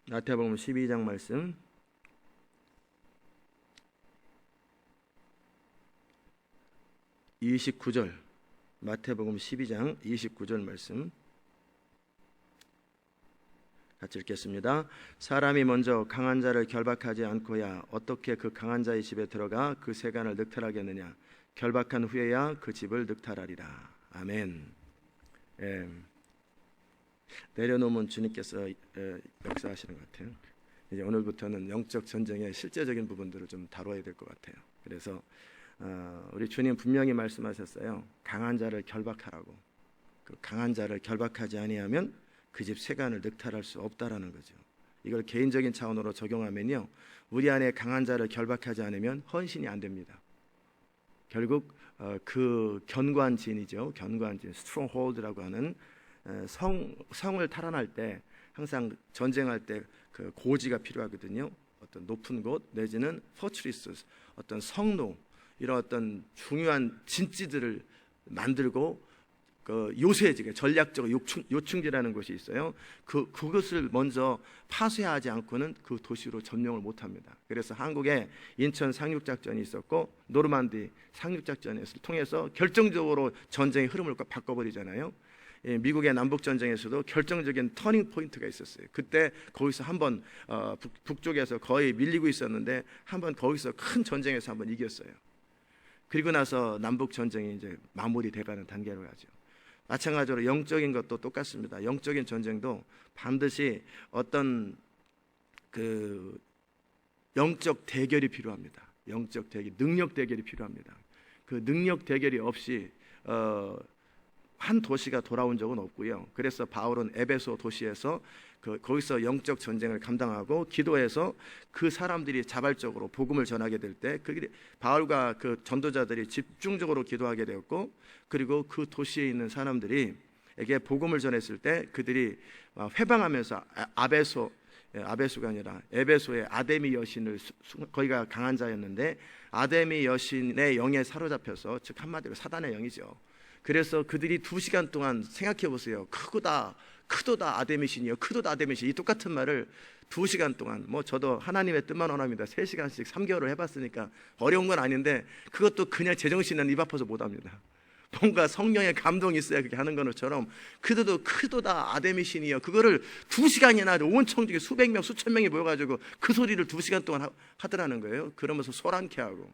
마태복음 12장 말씀 29절, 마태복음 12장 29절 말씀 같이 읽겠습니다. 사람이 먼저 강한 자를 결박하지 않고야 어떻게 그 강한 자의 집에 들어가 그 세간을 늑탈하겠느냐. 결박한 후에야 그 집을 늑탈하리라. 아멘. 내려놓으면 주님께서 역사하시는 것 같아요. 이제 오늘부터는 영적 전쟁의 실제적인 부분들을 좀 다뤄야 될 것 같아요. 그래서 우리 주님 분명히 말씀하셨어요. 강한 자를 결박하라고. 그 강한 자를 결박하지 아니하면 그 집 세간을 늑탈할 수 없다라는 거죠. 이걸 개인적인 차원으로 적용하면요, 우리 안에 강한 자를 결박하지 않으면 헌신이 안 됩니다. 결국 그 견고한진이죠. 견고한진, 스트롱홀드라고 하는 성을 탈환할 때 항상 전쟁할 때 그 고지가 필요하거든요. 어떤 높은 곳 내지는 포트리스, 어떤 성로, 이런 어떤 중요한 진지들을 만들고 그 요새지게 전략적으로 요충지라는 곳이 있어요. 그것을 먼저 파쇄하지 않고는 그 도시로 점령을 못합니다. 그래서 한국에 인천 상륙작전이 있었고 노르만디 상륙작전을 통해서 결정적으로 전쟁의 흐름을 바꿔버리잖아요. 미국의 남북전쟁에서도 결정적인 터닝 포인트가 있었어요. 그때 거기서 한번 북쪽에서 거의 밀리고 있었는데 한번 거기서 큰 전쟁에서 한번 이겼어요. 그리고 나서 남북전쟁이 이제 마무리돼가는 단계로 가죠. 마찬가지로 영적인 것도 똑같습니다. 영적인 전쟁도 반드시 어떤 그 영적 대결이 필요합니다. 영적 대결, 능력 대결이 필요합니다. 그 능력 대결이 없이 한 도시가 돌아온 적은 없고요. 그래서 바울은 에베소 도시에서 거기서 영적 전쟁을 감당하고 기도해서 그 사람들이 자발적으로 복음을 전하게 될 때 바울과 그 전도자들이 집중적으로 기도하게 되었고, 그리고 그 도시에 있는 사람들이에게 복음을 전했을 때 그들이 회방하면서 아베소가 아니라 에베소의 아데미 여신을, 거기가 강한 자였는데 아데미 여신의 영에 사로잡혀서, 즉 한마디로 사단의 영이죠. 그래서 그들이 2시간 동안 생각해 보세요. 크도다 아데미신이요, 크도다 아데미신, 이 똑같은 말을 2시간 동안, 뭐 저도 하나님의 뜻만 원합니다 3시간씩 3개월을 해봤으니까 어려운 건 아닌데, 그것도 그냥 제정신은 입 아파서 못합니다. 뭔가 성령의 감동이 있어야 그렇게 하는 것처럼 크도다 아데미신이요, 그거를 2시간이나 온 청중에 수백 명 수천 명이 모여가지고 그 소리를 2시간 동안 하더라는 거예요. 그러면서 소란케 하고.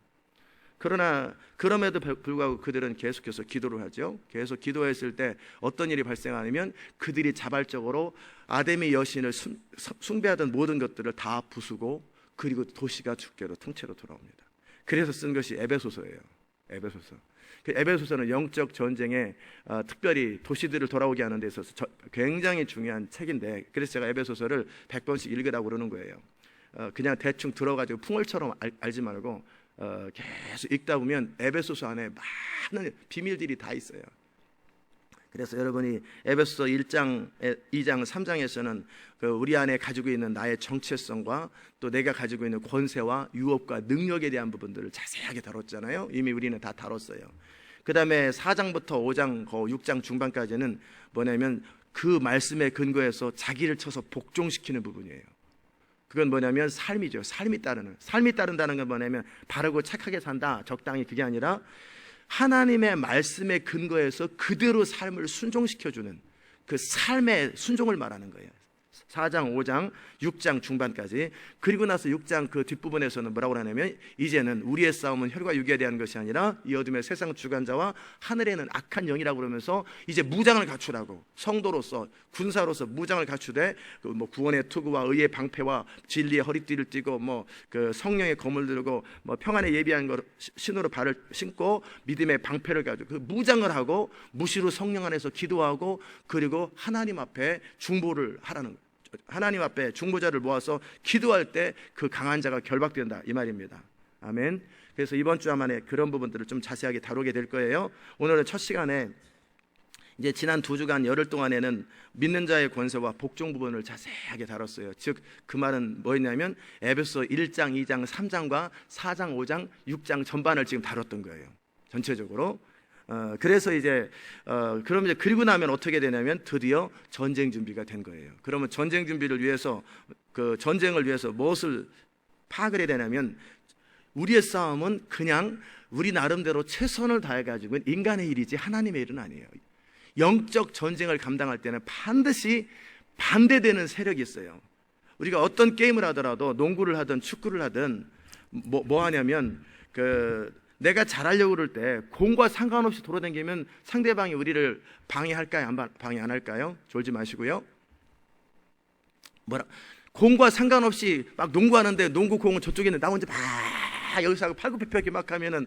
그러나 그럼에도 불구하고 그들은 계속해서 기도를 하죠. 계속 기도했을 때 어떤 일이 발생하냐면 그들이 자발적으로 아데미 여신을 숭배하던 모든 것들을 다 부수고, 그리고 도시가 주께로 통째로 돌아옵니다. 그래서 쓴 것이 에베소서예요. 에베소서. 그 에베소서는 영적 전쟁에 특별히 도시들을 돌아오게 하는 데 있어서 굉장히 중요한 책인데, 그래서 제가 에베소서를 100번씩 읽으라고 그러는 거예요. 그냥 대충 들어가지고 풍월처럼 알지 말고 계속 읽다 보면 에베소서 안에 많은 비밀들이 다 있어요. 그래서 여러분이 에베소서 1장, 2장, 3장에서는 우리 안에 가지고 있는 나의 정체성과 또 내가 가지고 있는 권세와 유업과 능력에 대한 부분들을 자세하게 다뤘잖아요. 이미 우리는 다 다뤘어요. 그 다음에 4장부터 5장, 6장 중반까지는 뭐냐면 그 말씀에 근거해서 자기를 쳐서 복종시키는 부분이에요. 그건 뭐냐면 삶이죠. 삶이 따른다는 건 뭐냐면 바르고 착하게 산다, 적당히, 그게 아니라 하나님의 말씀에 근거해서 그대로 삶을 순종시켜주는 그 삶의 순종을 말하는 거예요. 4장, 5장, 6장 중반까지. 그리고 나서 6장 그 뒷부분에서는 뭐라고 하냐면 이제는 우리의 싸움은 혈과 육에 대한 것이 아니라 이 어둠의 세상 주관자와 하늘에는 악한 영이라고 그러면서 이제 무장을 갖추라고, 성도로서 군사로서 무장을 갖추되 뭐 구원의 투구와 의의 방패와 진리의 허리띠를 띠고 그 성령의 검을 들고 평안에 예비한 거 신으로 발을 신고 믿음의 방패를 가지고 그 무장을 하고 무시로 성령 안에서 기도하고, 그리고 하나님 앞에 중보를 하라는 거예요. 하나님 앞에 중보자를 모아서 기도할 때 그 강한 자가 결박된다, 이 말입니다. 아멘. 그래서 이번 주 안에 그런 부분들을 좀 자세하게 다루게 될 거예요. 오늘은 첫 시간에 이제 지난 2주간 열흘 동안에는 믿는 자의 권세와 복종 부분을 자세하게 다뤘어요. 즉 그 말은 뭐였냐면 에베소 1장, 2장, 3장과 4장, 5장, 6장 전반을 지금 다뤘던 거예요. 전체적으로. 그래서 이제 그럼 이제 그리고 나면 어떻게 되냐면 드디어 전쟁 준비가 된 거예요. 그러면 전쟁 준비를 위해서 그 전쟁을 위해서 무엇을 파악을 해야 되냐면 우리의 싸움은 그냥 우리 나름대로 최선을 다해 가지고 인간의 일이지 하나님의 일은 아니에요. 영적 전쟁을 감당할 때는 반드시 반대되는 세력이 있어요. 우리가 어떤 게임을 하더라도 농구를 하든 축구를 하든 뭐 하냐면 내가 잘하려고 그럴 때 공과 상관없이 돌아다니면 상대방이 우리를 방해할까요? 방해 안 할까요? 졸지 마시고요. 공과 상관없이 막 농구하는데 농구 공은 저쪽에 있는데 나 혼자 막 여기서 하고 팔굽혀펴기 막 하면은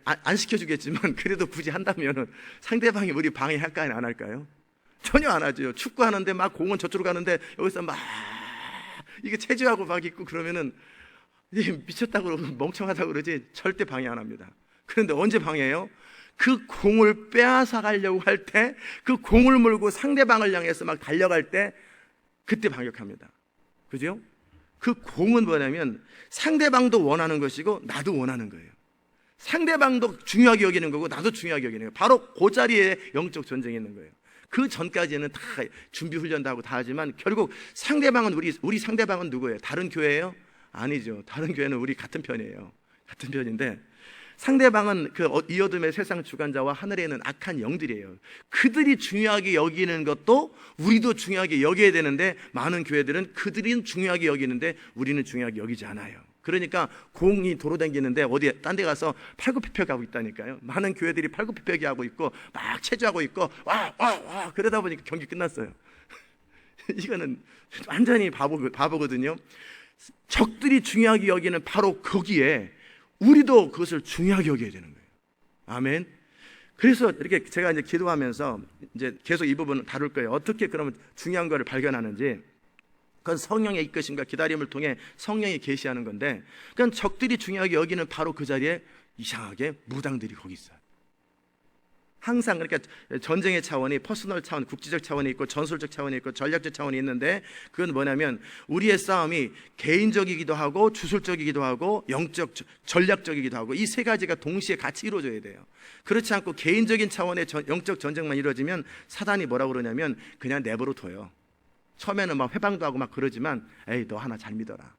안 시켜주겠지만 그래도 굳이 한다면은 상대방이 우리 방해할까요? 안 할까요? 전혀 안 하죠. 축구하는데 막 공은 저쪽으로 가는데 여기서 막 이게 체조하고 막 있고 그러면은 미쳤다고 그러고 멍청하다고 그러지 절대 방해 안 합니다. 그런데 언제 방해해요? 그 공을 빼앗아 가려고 할 때, 그 공을 물고 상대방을 향해서 막 달려갈 때 그때 반격합니다. 그죠? 그 공은 뭐냐면 상대방도 원하는 것이고 나도 원하는 거예요. 상대방도 중요하게 여기는 거고 나도 중요하게 여기는 거예요. 바로 그 자리에 영적 전쟁이 있는 거예요. 그 전까지는 다 준비 훈련도 하고 다 하지만 결국 상대방은 우리 상대방은 누구예요? 다른 교회예요? 아니죠. 다른 교회는 우리 같은 편이에요. 같은 편인데 상대방은 이 어둠의 세상 주관자와 하늘에 있는 악한 영들이에요. 그들이 중요하게 여기는 것도 우리도 중요하게 여겨야 되는데 많은 교회들은 그들이 중요하게 여기는데 우리는 중요하게 여기지 않아요. 그러니까 공이 도로다니는데 어디에 딴 데 가서 팔굽혀펴기 하고 있다니까요. 많은 교회들이 팔굽혀펴기 하고 있고 막 체조하고 있고 와 그러다 보니까 경기 끝났어요. 이거는 완전히 바보거든요. 적들이 중요하게 여기는 바로 거기에 우리도 그것을 중요하게 여겨야 되는 거예요. 아멘. 그래서 이렇게 제가 이제 기도하면서 이제 계속 이 부분을 다룰 거예요. 어떻게 그러면 중요한 거를 발견하는지. 그건 성령의 이끄심과 기다림을 통해 성령이 계시하는 건데, 그러니까 적들이 중요하게 여기는 바로 그 자리에 이상하게 무당들이 거기 있어요. 항상 그러니까 전쟁의 차원이 퍼스널 차원, 국지적 차원이 있고 전술적 차원이 있고 전략적 차원이 있는데 그건 뭐냐면 우리의 싸움이 개인적이기도 하고 주술적이기도 하고 영적, 전략적이기도 하고 이 세 가지가 동시에 같이 이루어져야 돼요. 그렇지 않고 개인적인 차원의 영적 전쟁만 이루어지면 사단이 뭐라고 그러냐면 그냥 내버려 둬요. 처음에는 막 회방도 하고 막 그러지만 에이 너 하나 잘 믿어라.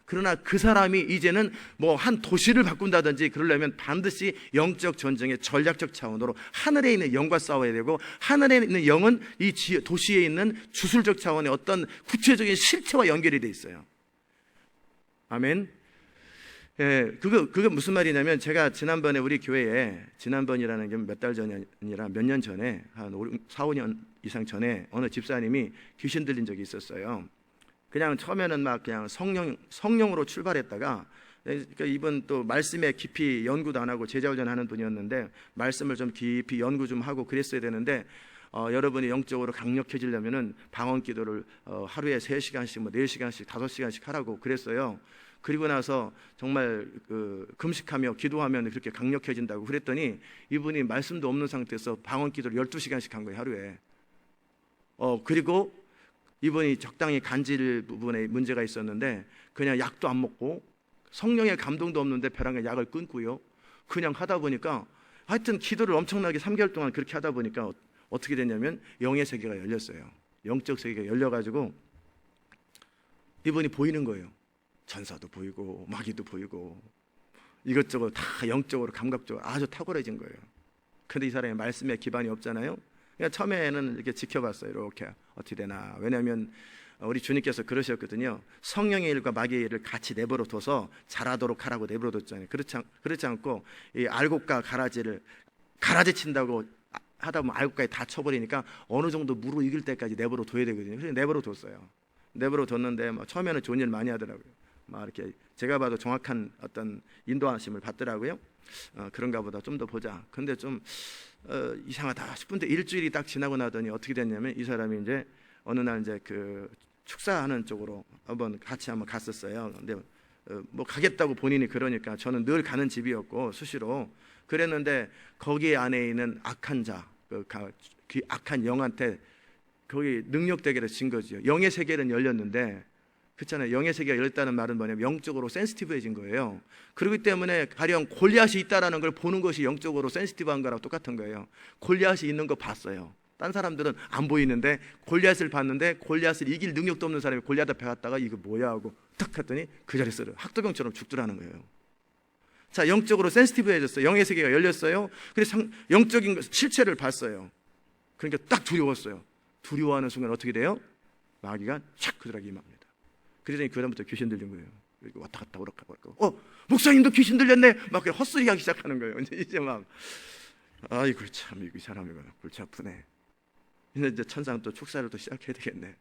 그러나 그 사람이 이제는 뭐 한 도시를 바꾼다든지 그러려면 반드시 영적 전쟁의 전략적 차원으로 하늘에 있는 영과 싸워야 되고 하늘에 있는 영은 이 도시에 있는 주술적 차원의 어떤 구체적인 실체와 연결이 돼 있어요. 아멘. 예, 그거 무슨 말이냐면 제가 지난번에 우리 교회에 지난번이라는 게 몇 달 전이 아니라 몇 년 전에 한 4, 5년 이상 전에 어느 집사님이 귀신 들린 적이 있었어요. 그냥 처음에는 막 그냥 성령으로 출발했다가 그러니까 이분 또 말씀에 깊이 연구도 안 하고 제자훈련 하는 분이었는데 말씀을 좀 깊이 연구 좀 하고 그랬어야 되는데 여러분이 영적으로 강력해지려면은 방언 기도를 하루에 3시간씩 뭐 4시간씩 5시간씩 하라고 그랬어요. 그리고 나서 정말 금식하며 기도하면 그렇게 강력해진다고 그랬더니 이분이 말씀도 없는 상태에서 방언 기도를 12시간씩 한 거예요, 하루에. 그리고 이분이 적당히 간질 부분에 문제가 있었는데 그냥 약도 안 먹고 성령의 감동도 없는데 벼랑에 약을 끊고요. 그냥 하다 보니까 하여튼 기도를 엄청나게 3개월 동안 그렇게 하다 보니까 어떻게 됐냐면 영의 세계가 열렸어요. 영적 세계가 열려가지고 이분이 보이는 거예요. 전사도 보이고 마귀도 보이고 이것저것 다 영적으로 감각적으로 아주 탁월해진 거예요. 근데 이 사람이 말씀에 기반이 없잖아요. 그러니까 처음에는 이렇게 지켜봤어요. 이렇게 어떻게 되나. 왜냐하면 우리 주님께서 그러셨거든요. 성령의 일과 마귀의 일을 같이 내버려 둬서 잘하도록 하라고 내버려 뒀잖아요. 그렇지 않고 이 알곡과 가라지 친다고 하다 보면 알곡까지 다 쳐버리니까 어느 정도 무르익을 때까지 내버려 둬야 되거든요. 그래서 내버려 뒀어요. 내버려 뒀는데 처음에는 좋은 일 많이 하더라고요. 막 이렇게 제가 봐도 정확한 어떤 인도하심을 받더라고요. 그런가 보다 좀 더 보자. 근데 좀 이상하다 싶은데 일주일이 딱 지나고 나더니 어떻게 됐냐면 이 사람이 이제 어느 날 이제 그 축사하는 쪽으로 같이 한번 갔었어요. 근데 뭐 가겠다고 본인이 그러니까 저는 늘 가는 집이었고 수시로 그랬는데 거기 안에 있는 악한 자, 그 악한 영한테 거기 능력되게 진 거죠. 영의 세계는 열렸는데 그렇잖아요. 영의 세계가 열렸다는 말은 뭐냐면 영적으로 센시티브해진 거예요. 그렇기 때문에 가령 골리앗이 있다라는 걸 보는 것이 영적으로 센시티브한 거랑 똑같은 거예요. 골리앗이 있는 거 봤어요. 딴 사람들은 안 보이는데 골리앗을 봤는데 골리앗을 이길 능력도 없는 사람이 골리앗 앞에 갔다가 이거 뭐야 하고 탁 했더니 그 자리에서 학도병처럼 죽더라는 거예요. 자, 영적으로 센시티브해졌어요. 영의 세계가 열렸어요. 그래서 영적인 실체를 봤어요. 그러니까 딱 두려웠어요. 두려워하는 순간 어떻게 돼요? 마귀가 착 그들에게 임합니다. 그러더니 그 다음부터 귀신 들린 거예요. 왔다 갔다 오락가고 목사님도 귀신 들렸네. 막 헛소리 하기 시작하는 거예요. 이제 막 아이고 참 이 사람이 골치 아프네. 이제 천상 또 축사를 또 시작해야 되겠네.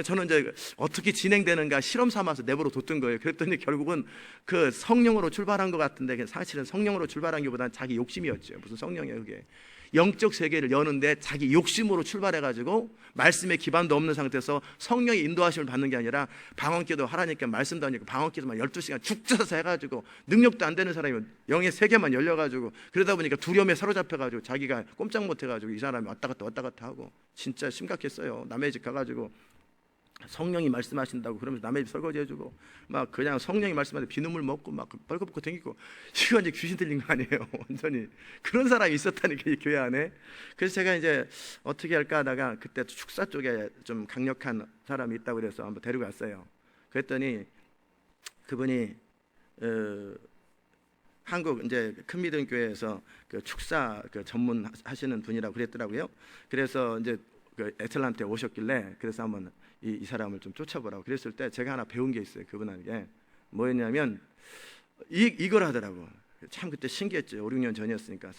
저는 이제 어떻게 진행되는가 실험 삼아서 내버려 뒀던 거예요. 그랬더니 결국은 그 성령으로 출발한 것 같은데 사실은 성령으로 출발한 것보다는 자기 욕심이었죠. 무슨 성령이에요 그게. 영적 세계를 여는데 자기 욕심으로 출발해가지고 말씀에 기반도 없는 상태에서 성령의 인도하심을 받는 게 아니라 방언기도 하라니까 말씀도 아니고 방언기도만 12시간 죽 쪄서 해가지고 능력도 안 되는 사람이 영의 세계만 열려가지고 그러다 보니까 두려움에 사로잡혀가지고 자기가 꼼짝 못해가지고 이 사람이 왔다 갔다 하고 진짜 심각했어요. 남의 집 가가지고 성령이 말씀하신다고 그러면서 남의 집 설거지 해주고 막 그냥 성령이 말씀하는데 비눗물 먹고 막 벌거벗고 댕기고 이거 이제 귀신 들린 거 아니에요. 완전히 그런 사람이 있었다니까 이 교회 안에. 그래서 제가 이제 어떻게 할까 하다가 그때 축사 쪽에 좀 강력한 사람이 있다고 그래서 한번 데리고 갔어요. 그랬더니 그분이 한국 이제 큰 믿음 교회에서 그 축사 그 전문 하시는 분이라고 그랬더라고요. 그래서 이제 그 애틀란타에 오셨길래 그래서 한번 이 사람을 좀 쫓아보라고 그랬을 때 제가 하나 배운 게 있어요. 그분에게 뭐였냐면 이걸 하더라고. 참 그때 신기했죠. 5, 6년 전이었으니까.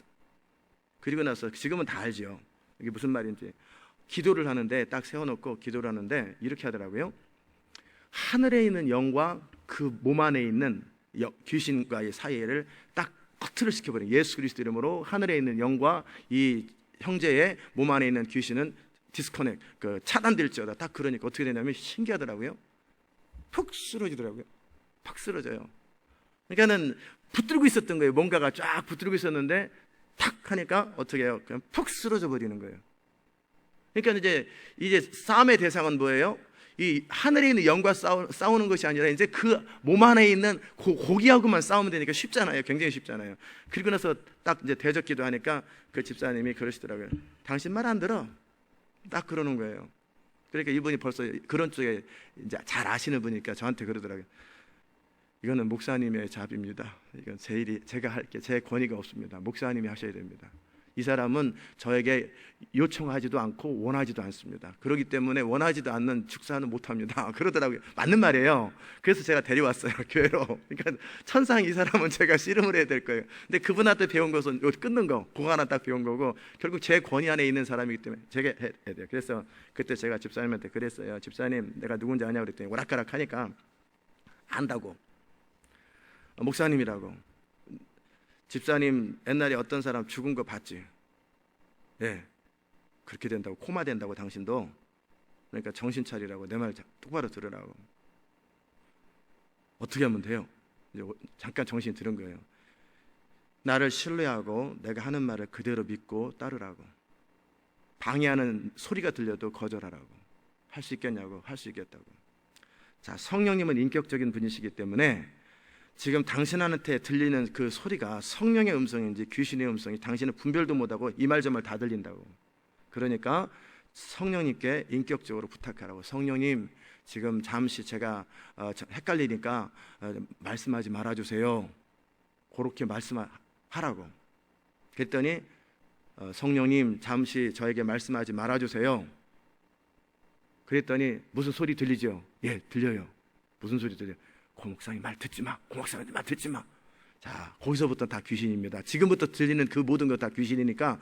그리고 나서 지금은 다 알죠. 이게 무슨 말인지. 기도를 하는데 딱 세워놓고 기도를 하는데 이렇게 하더라고요. 하늘에 있는 영과 그 몸 안에 있는 귀신과의 사이를 딱 커트를 시켜버려요. 예수 그리스도 이름으로 하늘에 있는 영과 이 형제의 몸 안에 있는 귀신은 디스커넥, 차단될지어다. 딱 그러니까 어떻게 되냐면 신기하더라고요. 푹 쓰러지더라고요. 팍 쓰러져요. 그러니까는 붙들고 있었던 거예요. 뭔가가 쫙 붙들고 있었는데 탁 하니까 어떻게 해요? 그냥 푹 쓰러져 버리는 거예요. 그러니까 이제 싸움의 대상은 뭐예요? 이 하늘에 있는 영과 싸우는 것이 아니라 이제 그 몸 안에 있는 고기하고만 싸우면 되니까 쉽잖아요. 굉장히 쉽잖아요. 그리고 나서 딱 이제 대적기도 하니까 그 집사님이 그러시더라고요. 당신 말 안 들어. 딱 그러는 거예요. 그러니까 이분이 벌써 그런 쪽에 이제 잘 아시는 분이니까 저한테 그러더라고요. 이거는 목사님의 잡입니다. 이건 제가 할게 제 권위가 없습니다. 목사님이 하셔야 됩니다. 이 사람은 저에게 요청하지도 않고 원하지도 않습니다. 그렇기 때문에 원하지도 않는 축사는 못합니다. 그러더라고요. 맞는 말이에요. 그래서 제가 데려왔어요. 교회로. 그러니까 천상 이 사람은 제가 씨름을 해야 될 거예요. 근데 그분한테 배운 것은 끊는 거, 그거 하나 딱 배운 거고 결국 제 권위 안에 있는 사람이기 때문에 제가 해야 돼요. 그래서 그때 제가 집사님한테 그랬어요. 집사님 내가 누군지 아냐고 그랬더니 오락가락 하니까 안다고. 목사님이라고. 집사님 옛날에 어떤 사람 죽은 거 봤지? 예, 그렇게 된다고. 코마 된다고 당신도. 그러니까 정신 차리라고. 내 말 똑바로 들으라고. 어떻게 하면 돼요? 이제 잠깐 정신 들은 거예요. 나를 신뢰하고 내가 하는 말을 그대로 믿고 따르라고. 방해하는 소리가 들려도 거절하라고. 할 수 있겠냐고. 할 수 있겠다고. 자, 성령님은 인격적인 분이시기 때문에 지금 당신한테 들리는 그 소리가 성령의 음성인지 귀신의 음성이 당신은 분별도 못하고 이 말 저 말 다 들린다고. 그러니까 성령님께 인격적으로 부탁하라고. 성령님 지금 잠시 제가 헷갈리니까 말씀하지 말아주세요. 그렇게 말씀하라고. 그랬더니 성령님 잠시 저에게 말씀하지 말아주세요. 그랬더니 무슨 소리 들리죠? 예, 들려요. 무슨 소리 들려요? 고 목사님 말 듣지 마. 고 목사님 말 듣지 마. 자, 거기서부터 다 귀신입니다. 지금부터 들리는 그 모든 것 다 귀신이니까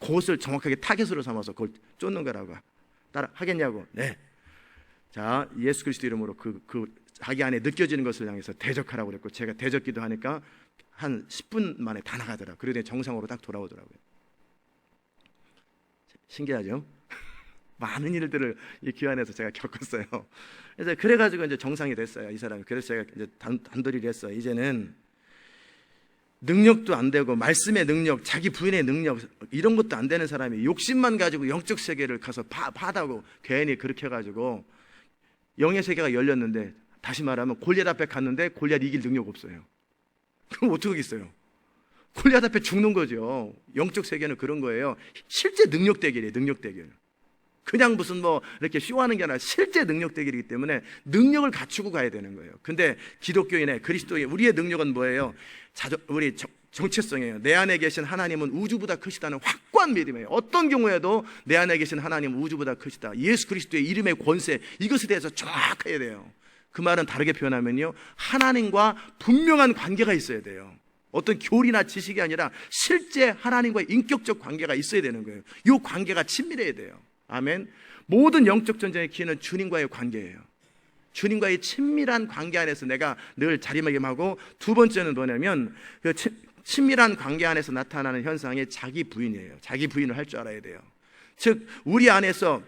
그것을 정확하게 타겟으로 삼아서 그걸 쫓는 거라고. 따라 하겠냐고. 네. 자, 예수 그리스도 이름으로 그 자기 안에 느껴지는 것을 향해서 대적하라고 그랬고 제가 대적기도 하니까 한 10분 만에 다 나가더라고요. 그러더니 정상으로 딱 돌아오더라고요. 신기하죠? 많은 일들을 이 기관에서 제가 겪었어요. 그래서 그래가지고 이제 정상이 됐어요, 이 사람이. 그래서 제가 이제 단도리를 했어요. 이제는 능력도 안 되고 말씀의 능력, 자기 부인의 능력 이런 것도 안 되는 사람이 욕심만 가지고 영적 세계를 가서 파다고 괜히 그렇게 해가지고 영의 세계가 열렸는데, 다시 말하면 골리앗 앞에 갔는데 골리앗 이길 능력 없어요. 그럼 어떻게 하겠어요? 골리앗 앞에 죽는 거죠. 영적 세계는 그런 거예요. 실제 능력 대결이에요. 능력 대결. 그냥 무슨 뭐 이렇게 쇼하는 게 아니라 실제 능력 대결이기 때문에 능력을 갖추고 가야 되는 거예요. 근데 기독교인의, 그리스도의 우리의 능력은 뭐예요? 우리 정체성이에요. 내 안에 계신 하나님은 우주보다 크시다는 확고한 믿음이에요. 어떤 경우에도 내 안에 계신 하나님은 우주보다 크시다. 예수 그리스도의 이름의 권세, 이것에 대해서 정확해야 돼요. 그 말은 다르게 표현하면요, 하나님과 분명한 관계가 있어야 돼요. 어떤 교리나 지식이 아니라 실제 하나님과의 인격적 관계가 있어야 되는 거예요. 이 관계가 친밀해야 돼요. 아멘. 모든 영적 전쟁의 키는 주님과의 관계예요. 주님과의 친밀한 관계 안에서 내가 늘 자리매김하고, 두 번째는 뭐냐면 그 친밀한 관계 안에서 나타나는 현상이 자기 부인이에요. 자기 부인을 할 줄 알아야 돼요. 즉 우리 안에서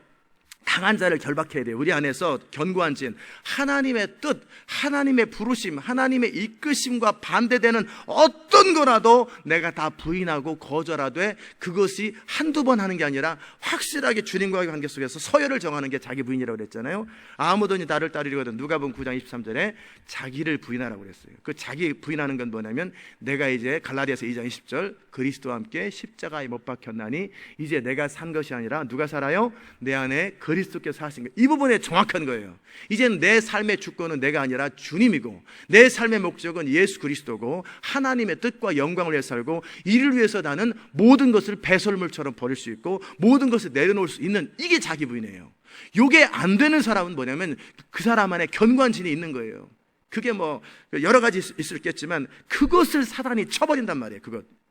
강한 자를 결박해야 돼요. 우리 안에서 견고한 진, 하나님의 뜻, 하나님의 부르심, 하나님의 이끄심과 반대되는 어떤 거라도 내가 다 부인하고 거절하되, 그것이 한두 번 하는 게 아니라 확실하게 주님과의 관계 속에서 서열을 정하는 게 자기 부인이라고 그랬잖아요. 아무든지 나를 따르려거든, 누가복음 9장 23절에 자기를 부인하라고 그랬어요. 그 자기 부인하는 건 뭐냐면, 내가 이제 갈라디아서 2장 20절 그리스도와 함께 십자가에 못 박혔나니 이제 내가 산 것이 아니라 누가 살아요? 내 안에 그리스도께서 사신 거예요. 이 부분에 정확한 거예요. 이제는 내 삶의 주권은 내가 아니라 주님이고, 내 삶의 목적은 예수 그리스도고, 하나님의 뜻과 영광을 위해 살고, 이를 위해서 나는 모든 것을 배설물처럼 버릴 수 있고 모든 것을 내려놓을 수 있는, 이게 자기 부인이에요. 이게 안 되는 사람은 뭐냐면 그 사람 안에 견고한진이 있는 거예요. 그게 뭐 여러 가지 있을 수 있겠지만 그것을 사단이 쳐버린단 말이에요.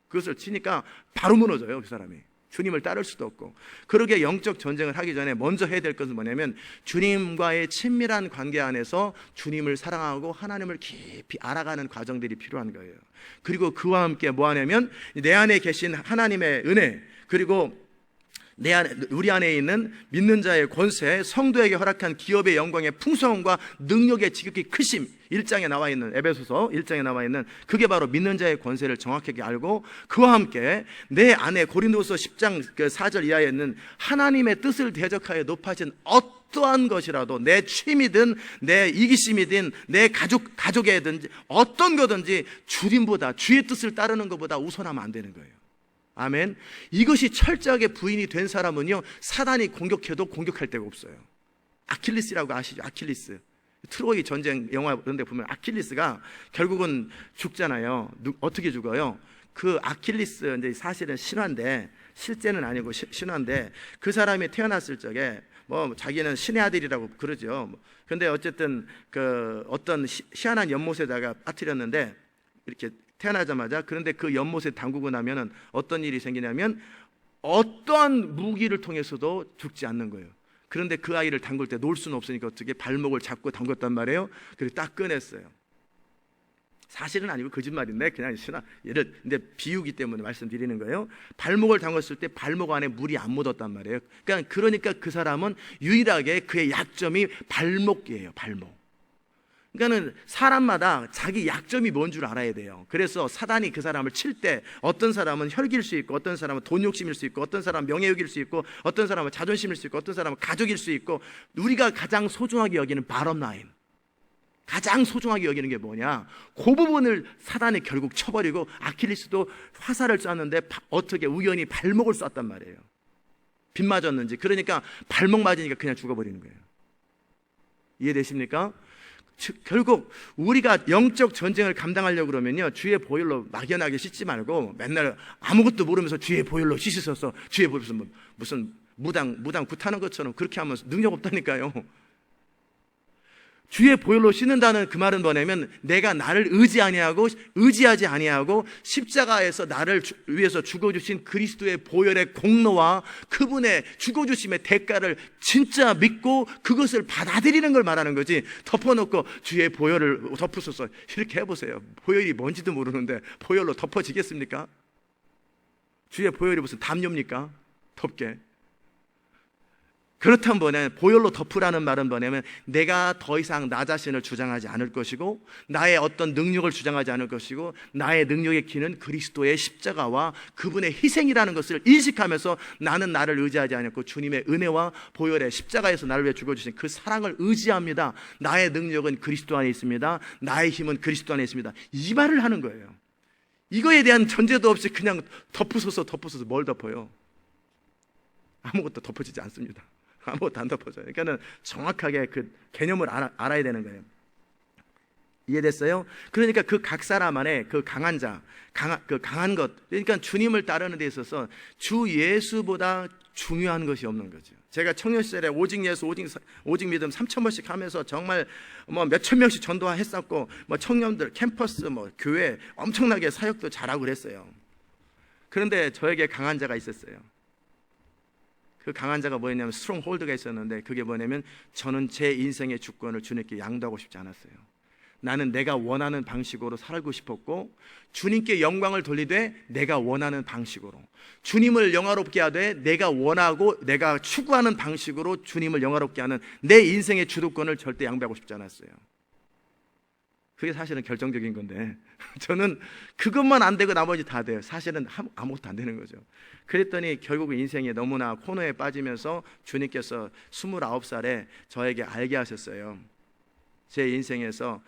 그것을 치니까 바로 무너져요. 그 사람이 주님을 따를 수도 없고. 그러게 영적 전쟁을 하기 전에 먼저 해야 될 것은 뭐냐면, 주님과의 친밀한 관계 안에서 주님을 사랑하고 하나님을 깊이 알아가는 과정들이 필요한 거예요. 그리고 그와 함께 뭐 하냐면, 내 안에 계신 하나님의 은혜, 그리고 우리 안에 있는 믿는 자의 권세, 성도에게 허락한 기업의 영광의 풍성함과 능력의 지극히 크심, 1장에 나와 있는, 에베소서 1장에 나와 있는 그게 바로 믿는 자의 권세를 정확하게 알고, 그와 함께 내 안에 고린도서 10장 4절 이하에 있는 하나님의 뜻을 대적하여 높아진 어떠한 것이라도, 내 취미든 내 이기심이든 내 가족애든지 어떤 거든지 주님보다, 주의 뜻을 따르는 것보다 우선하면 안 되는 거예요. 아멘. 이것이 철저하게 부인이 된 사람은요, 사단이 공격해도 공격할 데가 없어요. 아킬리스라고 아시죠? 아킬리스. 트로이 전쟁 영화 그런 데 보면 아킬리스가 결국은 죽잖아요. 어떻게 죽어요? 그 아킬리스, 이제 사실은 신화인데, 실제는 아니고 신화인데, 그 사람이 태어났을 적에 뭐 자기는 신의 아들이라고 그러죠. 근데 어쨌든 그 어떤 희한한 연못에다가 빠뜨렸는데, 이렇게 태어나자마자, 그런데 그 연못에 담그고 나면은 어떤 일이 생기냐면, 어떠한 무기를 통해서도 죽지 않는 거예요. 그런데 그 아이를 담글 때 놓을 수는 없으니까 어떻게 발목을 잡고 담궜단 말이에요. 그리고 딱 꺼냈어요. 사실은 아니고 거짓말인데 그냥 예를 근데 비유기 때문에 말씀드리는 거예요. 발목을 담궜을 때 발목 안에 물이 안 묻었단 말이에요. 그러니까 그 사람은 유일하게 그의 약점이 발목이에요. 발목. 그러니까는 사람마다 자기 약점이 뭔 줄 알아야 돼요. 그래서 사단이 그 사람을 칠 때, 어떤 사람은 혈기일 수 있고, 어떤 사람은 돈 욕심일 수 있고, 어떤 사람은 명예욕일 수 있고, 어떤 사람은 자존심일 수 있고, 어떤 사람은 가족일 수 있고, 우리가 가장 소중하게 여기는 바텀 라인, 가장 소중하게 여기는 게 뭐냐, 그 부분을 사단이 결국 쳐버리고, 아킬리스도 화살을 쐈는데 어떻게 우연히 발목을 쐈단 말이에요. 빗 맞았는지. 그러니까 발목 맞으니까 그냥 죽어버리는 거예요. 이해되십니까? 결국 우리가 영적 전쟁을 감당하려고 그러면요, 주의 보혈로 막연하게 씻지 말고 맨날 아무것도 모르면서 주의 보혈로 씻으셔서, 주의 보혈로 무슨 무당 굿하는 것처럼 그렇게 하면 능력 없다니까요. 주의 보혈로 씻는다는 그 말은 뭐냐면, 내가 나를 의지하지 아니하고 십자가에서 나를 위해서 죽어주신 그리스도의 보혈의 공로와 그분의 죽어주심의 대가를 진짜 믿고 그것을 받아들이는 걸 말하는 거지, 덮어놓고 주의 보혈을 덮으소서 이렇게 해보세요. 보혈이 뭔지도 모르는데 보혈로 덮어지겠습니까? 주의 보혈이 무슨 담요입니까? 덮게. 그렇다면 뭐냐면, 보혈로 덮으라는 말은 뭐냐면, 내가 더 이상 나 자신을 주장하지 않을 것이고, 나의 어떤 능력을 주장하지 않을 것이고, 나의 능력의 키는 그리스도의 십자가와 그분의 희생이라는 것을 인식하면서 나는 나를 의지하지 않고 주님의 은혜와 보혈의 십자가에서 나를 위해 죽어주신 그 사랑을 의지합니다. 나의 능력은 그리스도 안에 있습니다. 나의 힘은 그리스도 안에 있습니다. 이 말을 하는 거예요. 이거에 대한 전제도 없이 그냥 덮으소서 뭘 덮어요? 아무것도 덮어지지 않습니다. 아무것도 안 덮어져요. 그러니까는 정확하게 그 개념을 알아야 되는 거예요. 이해됐어요? 그러니까 그 각 사람 안에 그 강한 자, 강한 것, 그러니까 주님을 따르는 데 있어서 주 예수보다 중요한 것이 없는 거죠. 제가 청년 시절에 오직 예수, 오직 믿음 3,000번씩 하면서 정말 뭐 몇천 명씩 전도했었고, 뭐 청년들 캠퍼스, 뭐 교회 엄청나게 사역도 잘하고 그랬어요. 그런데 저에게 강한 자가 있었어요. 그 강한 자가 뭐였냐면 스트롱홀드가 있었는데, 그게 뭐냐면 저는 제 인생의 주권을 주님께 양도하고 싶지 않았어요. 나는 내가 원하는 방식으로 살고 싶었고, 주님께 영광을 돌리되 내가 원하는 방식으로, 주님을 영화롭게 하되 내가 원하고 내가 추구하는 방식으로 주님을 영화롭게 하는 내 인생의 주도권을 절대 양보하고 싶지 않았어요. 그게 사실은 결정적인 건데, 저는 그것만 안 되고 나머지 다 돼요. 사실은 아무것도 안 되는 거죠. 그랬더니 결국 인생에 너무나 코너에 빠지면서 주님께서 29살에 저에게 알게 하셨어요. 제 인생에서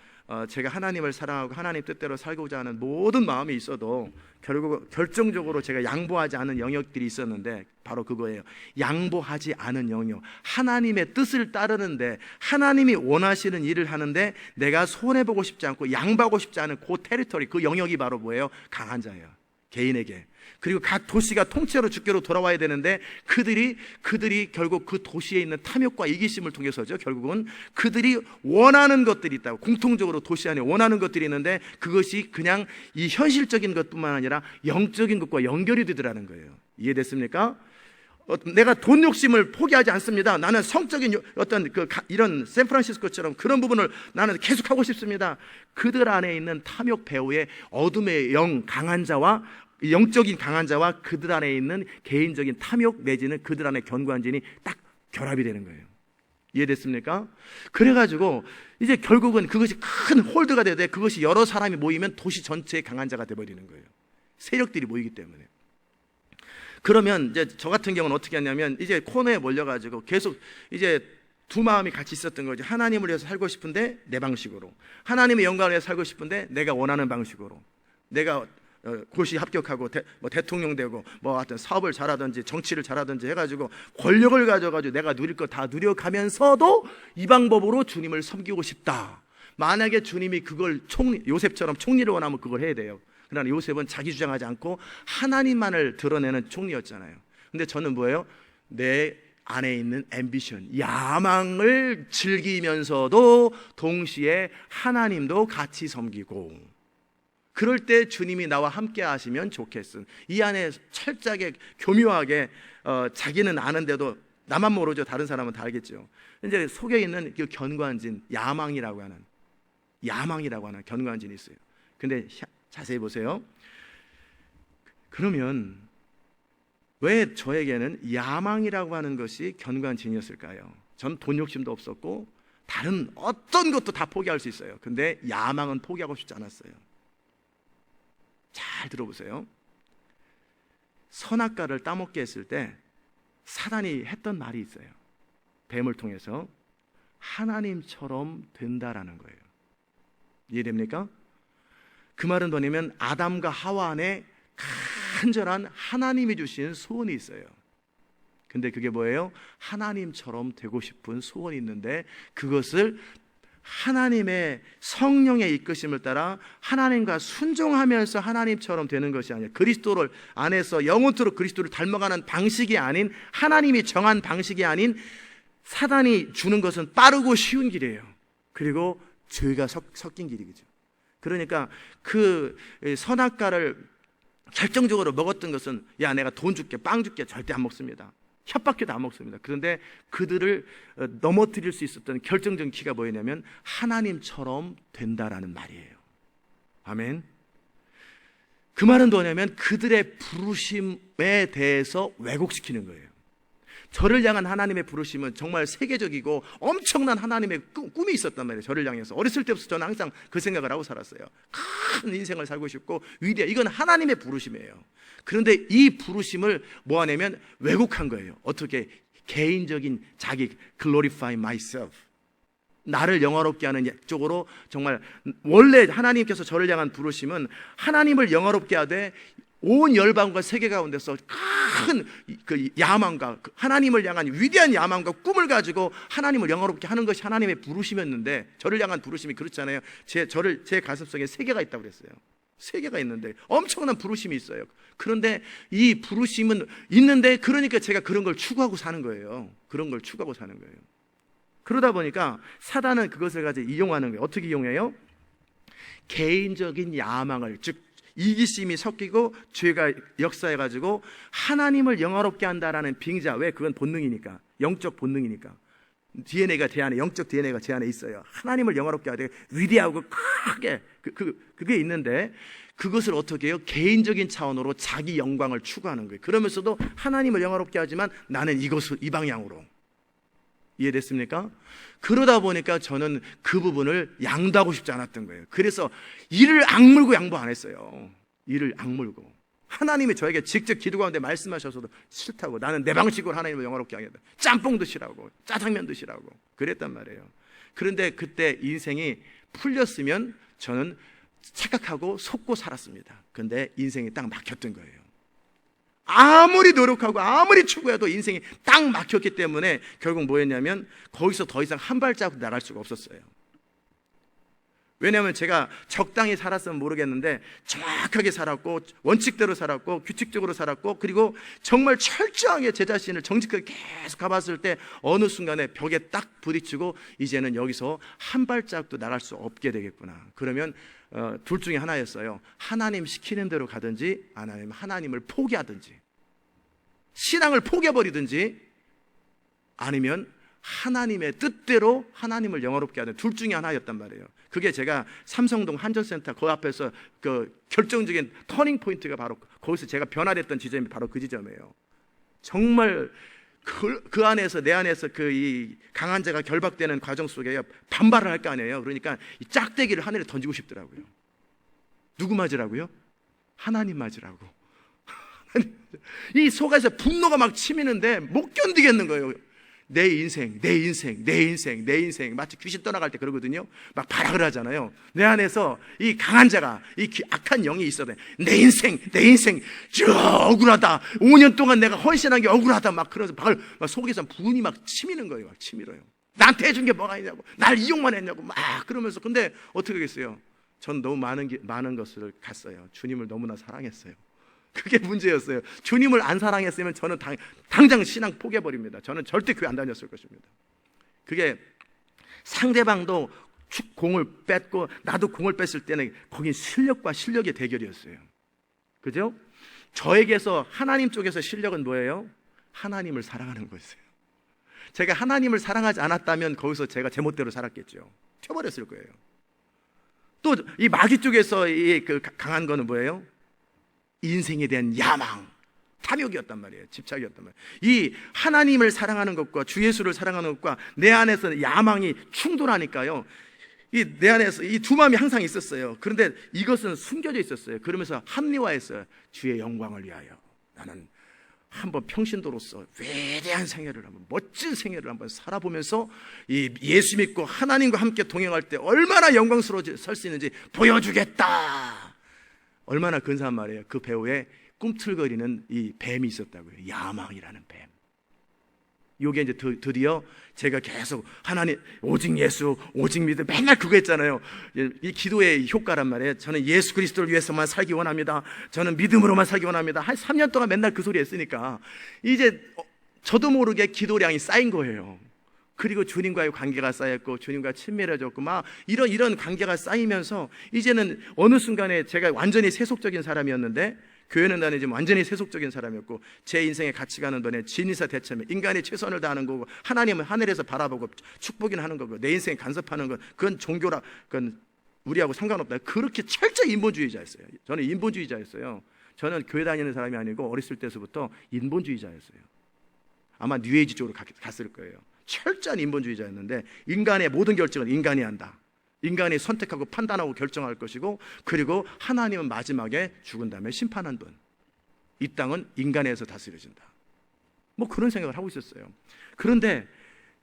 제가 하나님을 사랑하고 하나님 뜻대로 살고자 하는 모든 마음이 있어도 결국 결정적으로 제가 양보하지 않은 영역들이 있었는데, 바로 그거예요. 양보하지 않은 영역, 하나님의 뜻을 따르는데, 하나님이 원하시는 일을 하는데 내가 손해보고 싶지 않고 양보하고 싶지 않은 그 테리토리, 그 영역이 바로 뭐예요? 강한 자예요. 개인에게. 그리고 각 도시가 통째로 주께로 돌아와야 되는데, 그들이 결국 그 도시에 있는 탐욕과 이기심을 통해서죠. 결국은 그들이 원하는 것들이 있다고, 공통적으로 도시 안에 원하는 것들이 있는데, 그것이 그냥 이 현실적인 것뿐만 아니라 영적인 것과 연결이 되더라는 거예요. 이해됐습니까? 내가 돈 욕심을 포기하지 않습니다. 나는 성적인 어떤 이런 샌프란시스코처럼 그런 부분을 나는 계속하고 싶습니다. 그들 안에 있는 탐욕 배후의 어둠의 영, 강한 자와, 영적인 강한 자와 그들 안에 있는 개인적인 탐욕 내지는 그들 안에 견고한진이 딱 결합이 되는 거예요. 이해됐습니까? 그래가지고 이제 결국은 그것이 큰 홀드가 되되, 그것이 여러 사람이 모이면 도시 전체의 강한 자가 되어버리는 거예요. 세력들이 모이기 때문에. 그러면 이제 저 같은 경우는 어떻게 했냐면, 이제 코너에 몰려가지고 계속 이제 두 마음이 같이 있었던 거죠. 하나님을 위해서 살고 싶은데 내 방식으로, 하나님의 영광을 위해서 살고 싶은데 내가 원하는 방식으로, 내가 고시 합격하고 대통령 되고 뭐 하여튼 사업을 잘하든지 정치를 잘하든지 해가지고 권력을 가져가지고 내가 누릴 거 다 누려가면서도 이 방법으로 주님을 섬기고 싶다. 만약에 주님이 그걸 요셉처럼 총리를 원하면 그걸 해야 돼요. 그러나 요셉은 자기 주장하지 않고 하나님만을 드러내는 총리였잖아요. 근데 저는 뭐예요? 내 안에 있는 앰비션, 야망을 즐기면서도 동시에 하나님도 같이 섬기고, 그럴 때 주님이 나와 함께 하시면 좋겠음. 이 안에 철저하게 교묘하게 자기는 아는데도 나만 모르죠. 다른 사람은 다 알겠죠. 이제 속에 있는 그 견고한진, 야망이라고 하는 견고한진이 있어요. 근데 자세히 보세요. 그러면 왜 저에게는 야망이라고 하는 것이 견고한진이었을까요? 전 돈 욕심도 없었고 다른 어떤 것도 다 포기할 수 있어요. 근데 야망은 포기하고 싶지 않았어요. 잘 들어보세요. 선악과를 따먹게 했을 때 사단이 했던 말이 있어요. 뱀을 통해서 하나님처럼 된다라는 거예요. 이해됩니까? 그 말은 뭐냐면 아담과 하와 안에 간절한 하나님이 주신 소원이 있어요. 근데 그게 뭐예요? 하나님처럼 되고 싶은 소원이 있는데, 그것을 하나님의 성령의 이끄심을 따라 하나님과 순종하면서 하나님처럼 되는 것이 아니라, 그리스도를 안에서 영원토록 그리스도를 닮아가는 방식이 아닌, 하나님이 정한 방식이 아닌 사단이 주는 것은 빠르고 쉬운 길이에요. 그리고 죄가 섞인 길이죠. 그러니까 그 선악과를 결정적으로 먹었던 것은, 야 내가 돈 줄게, 빵 줄게, 절대 안 먹습니다. 협박해도 안 먹습니다. 그런데 그들을 넘어뜨릴 수 있었던 결정적인 키가 뭐였냐면 하나님처럼 된다라는 말이에요. 아멘. 그 말은 뭐냐면 그들의 부르심에 대해서 왜곡시키는 거예요. 저를 향한 하나님의 부르심은 정말 세계적이고 엄청난 하나님의 꿈이 있었단 말이에요. 저를 향해서. 어렸을 때부터 저는 항상 그 생각을 하고 살았어요. 큰 인생을 살고 싶고 위대한, 이건 하나님의 부르심이에요. 그런데 이 부르심을 뭐 하냐면 왜곡한 거예요. 어떻게? 개인적인 자기, glorify myself, 나를 영화롭게 하는 쪽으로. 정말 원래 하나님께서 저를 향한 부르심은 하나님을 영화롭게 하되 온 열방과 세계 가운데서 큰 그 야망과 하나님을 향한 위대한 야망과 꿈을 가지고 하나님을 영화롭게 하는 것이 하나님의 부르심이었는데, 저를 향한 부르심이 그렇잖아요. 제 가슴속에 세계가 있다고 그랬어요. 세계가 있는데 엄청난 부르심이 있어요. 그런데 이 부르심은 있는데, 그러니까 제가 그런 걸 추구하고 사는 거예요. 그런 걸 추구하고 사는 거예요. 그러다 보니까 사단은 그것을 가지고 이용하는 거예요. 어떻게 이용해요? 개인적인 야망을, 즉 이기심이 섞이고 죄가 역사해가지고 하나님을 영화롭게 한다라는 빙자. 왜? 그건 본능이니까, 영적 본능이니까. DNA가 제 안에, 영적 DNA가 제 안에 있어요. 하나님을 영화롭게 하되 위대하고 크게 그게 있는데, 그것을 어떻게 해요? 개인적인 차원으로 자기 영광을 추구하는 거예요. 그러면서도 하나님을 영화롭게 하지만 나는 이 방향으로. 이해됐습니까? 그러다 보니까 저는 그 부분을 양도하고 싶지 않았던 거예요. 그래서 이를 악물고 양보 안 했어요. 이를 악물고. 하나님이 저에게 직접 기도 가운데 말씀하셔서도 싫다고, 나는 내 방식으로 하나님을 영화롭게 하겠다. 짬뽕 드시라고, 짜장면 드시라고 그랬단 말이에요. 그런데 그때 인생이 풀렸으면 저는 착각하고 속고 살았습니다. 근데 인생이 딱 막혔던 거예요. 아무리 노력하고 아무리 추구해도 인생이 딱 막혔기 때문에 결국 뭐였냐면 거기서 더 이상 한 발자국 나갈 수가 없었어요. 왜냐하면 제가 적당히 살았으면 모르겠는데 정확하게 살았고, 원칙대로 살았고, 규칙적으로 살았고, 그리고 정말 철저하게 제 자신을 정직하게 계속 가봤을 때 어느 순간에 벽에 딱 부딪히고 이제는 여기서 한 발자국도 나갈 수 없게 되겠구나. 그러면 둘 중에 하나였어요. 하나님 시키는 대로 가든지, 아니면 하나님을 포기하든지, 신앙을 포기해버리든지, 아니면 하나님의 뜻대로 하나님을 영화롭게 하는, 둘 중에 하나였단 말이에요. 그게 제가 삼성동 한전센터 그 앞에서 그 결정적인 터닝 포인트가 바로 거기서 제가 변화됐던 지점이 바로 그 지점이에요. 정말 그 안에서, 내 안에서 이 강한 자가 결박되는 과정 속에 반발을 할 거 아니에요. 그러니까 이 짝대기를 하늘에 던지고 싶더라고요. 누구 맞으라고요? 하나님 맞으라고. 이 속에서 분노가 막 치미는데 못 견디겠는 거예요. 내 인생 마치 귀신 떠나갈 때 그러거든요. 막 발악을 하잖아요. 내 안에서 이 강한 자가, 이 악한 영이 있어도 내 인생 억울하다, 5년 동안 내가 헌신한 게 억울하다, 막 그러면서 막 속에서 분이 막 치미는 거예요. 막 치밀어요. 나한테 해준 게 뭐가 있냐고, 날 이용만 했냐고 막 그러면서. 근데 어떻게 하겠어요? 전 너무 많은 것을 갔어요. 주님을 너무나 사랑했어요. 그게 문제였어요. 주님을 안 사랑했으면 저는 당장 신앙 포기해버립니다. 저는 절대 교회 안 다녔을 것입니다. 그게 상대방도 공을 뺐고 나도 공을 뺐을 때는 거긴 실력과 실력의 대결이었어요. 그죠? 저에게서, 하나님 쪽에서 실력은 뭐예요? 하나님을 사랑하는 거였어요. 제가 하나님을 사랑하지 않았다면 거기서 제가 제멋대로 살았겠죠. 튀어버렸을 거예요. 또 이 마귀 쪽에서 그 강한 거는 뭐예요? 인생에 대한 야망, 탐욕이었단 말이에요. 집착이었단 말이에요. 이 하나님을 사랑하는 것과 주 예수를 사랑하는 것과 내 안에서 야망이 충돌하니까요, 내 안에서 이 두 마음이 항상 있었어요. 그런데 이것은 숨겨져 있었어요. 그러면서 합리화했어요. 주의 영광을 위하여 나는 한번 평신도로서 위대한 생애를, 한번 멋진 생애를 한번 살아보면서 이 예수 믿고 하나님과 함께 동행할 때 얼마나 영광스러워 설 수 있는지 보여주겠다. 얼마나 근사한 말이에요. 그 배우에 꿈틀거리는 이 뱀이 있었다고요. 야망이라는 뱀. 요게 이제 드디어 제가 계속 하나님, 오직 예수, 오직 믿음, 맨날 그거 했잖아요. 이 기도의 효과란 말이에요. 저는 예수 그리스도를 위해서만 살기 원합니다. 저는 믿음으로만 살기 원합니다. 한 3년 동안 맨날 그 소리 했으니까 이제 저도 모르게 기도량이 쌓인 거예요. 그리고 주님과의 관계가 쌓였고 주님과 친밀해졌고 막 이런 관계가 쌓이면서 이제는 어느 순간에 제가 완전히 세속적인 사람이었는데, 교회는 다니지만 완전히 세속적인 사람이었고, 제 인생의 가치관은 뭐냐, 진리사 대체면 인간이 최선을 다하는 거고, 하나님은 하늘에서 바라보고 축복이나 하는 거고, 내 인생에 간섭하는 건 그건 종교라, 그건 우리하고 상관없다. 그렇게 철저히 인본주의자였어요. 저는 인본주의자였어요. 저는 교회 다니는 사람이 아니고 어렸을 때서부터 인본주의자였어요. 아마 뉴에이지 쪽으로 갔을 거예요. 철저한 인본주의자였는데 인간의 모든 결정은 인간이 한다. 인간이 선택하고 판단하고 결정할 것이고, 그리고 하나님은 마지막에 죽은 다음에 심판한 분. 이 땅은 인간에서 다스려진다. 뭐 그런 생각을 하고 있었어요. 그런데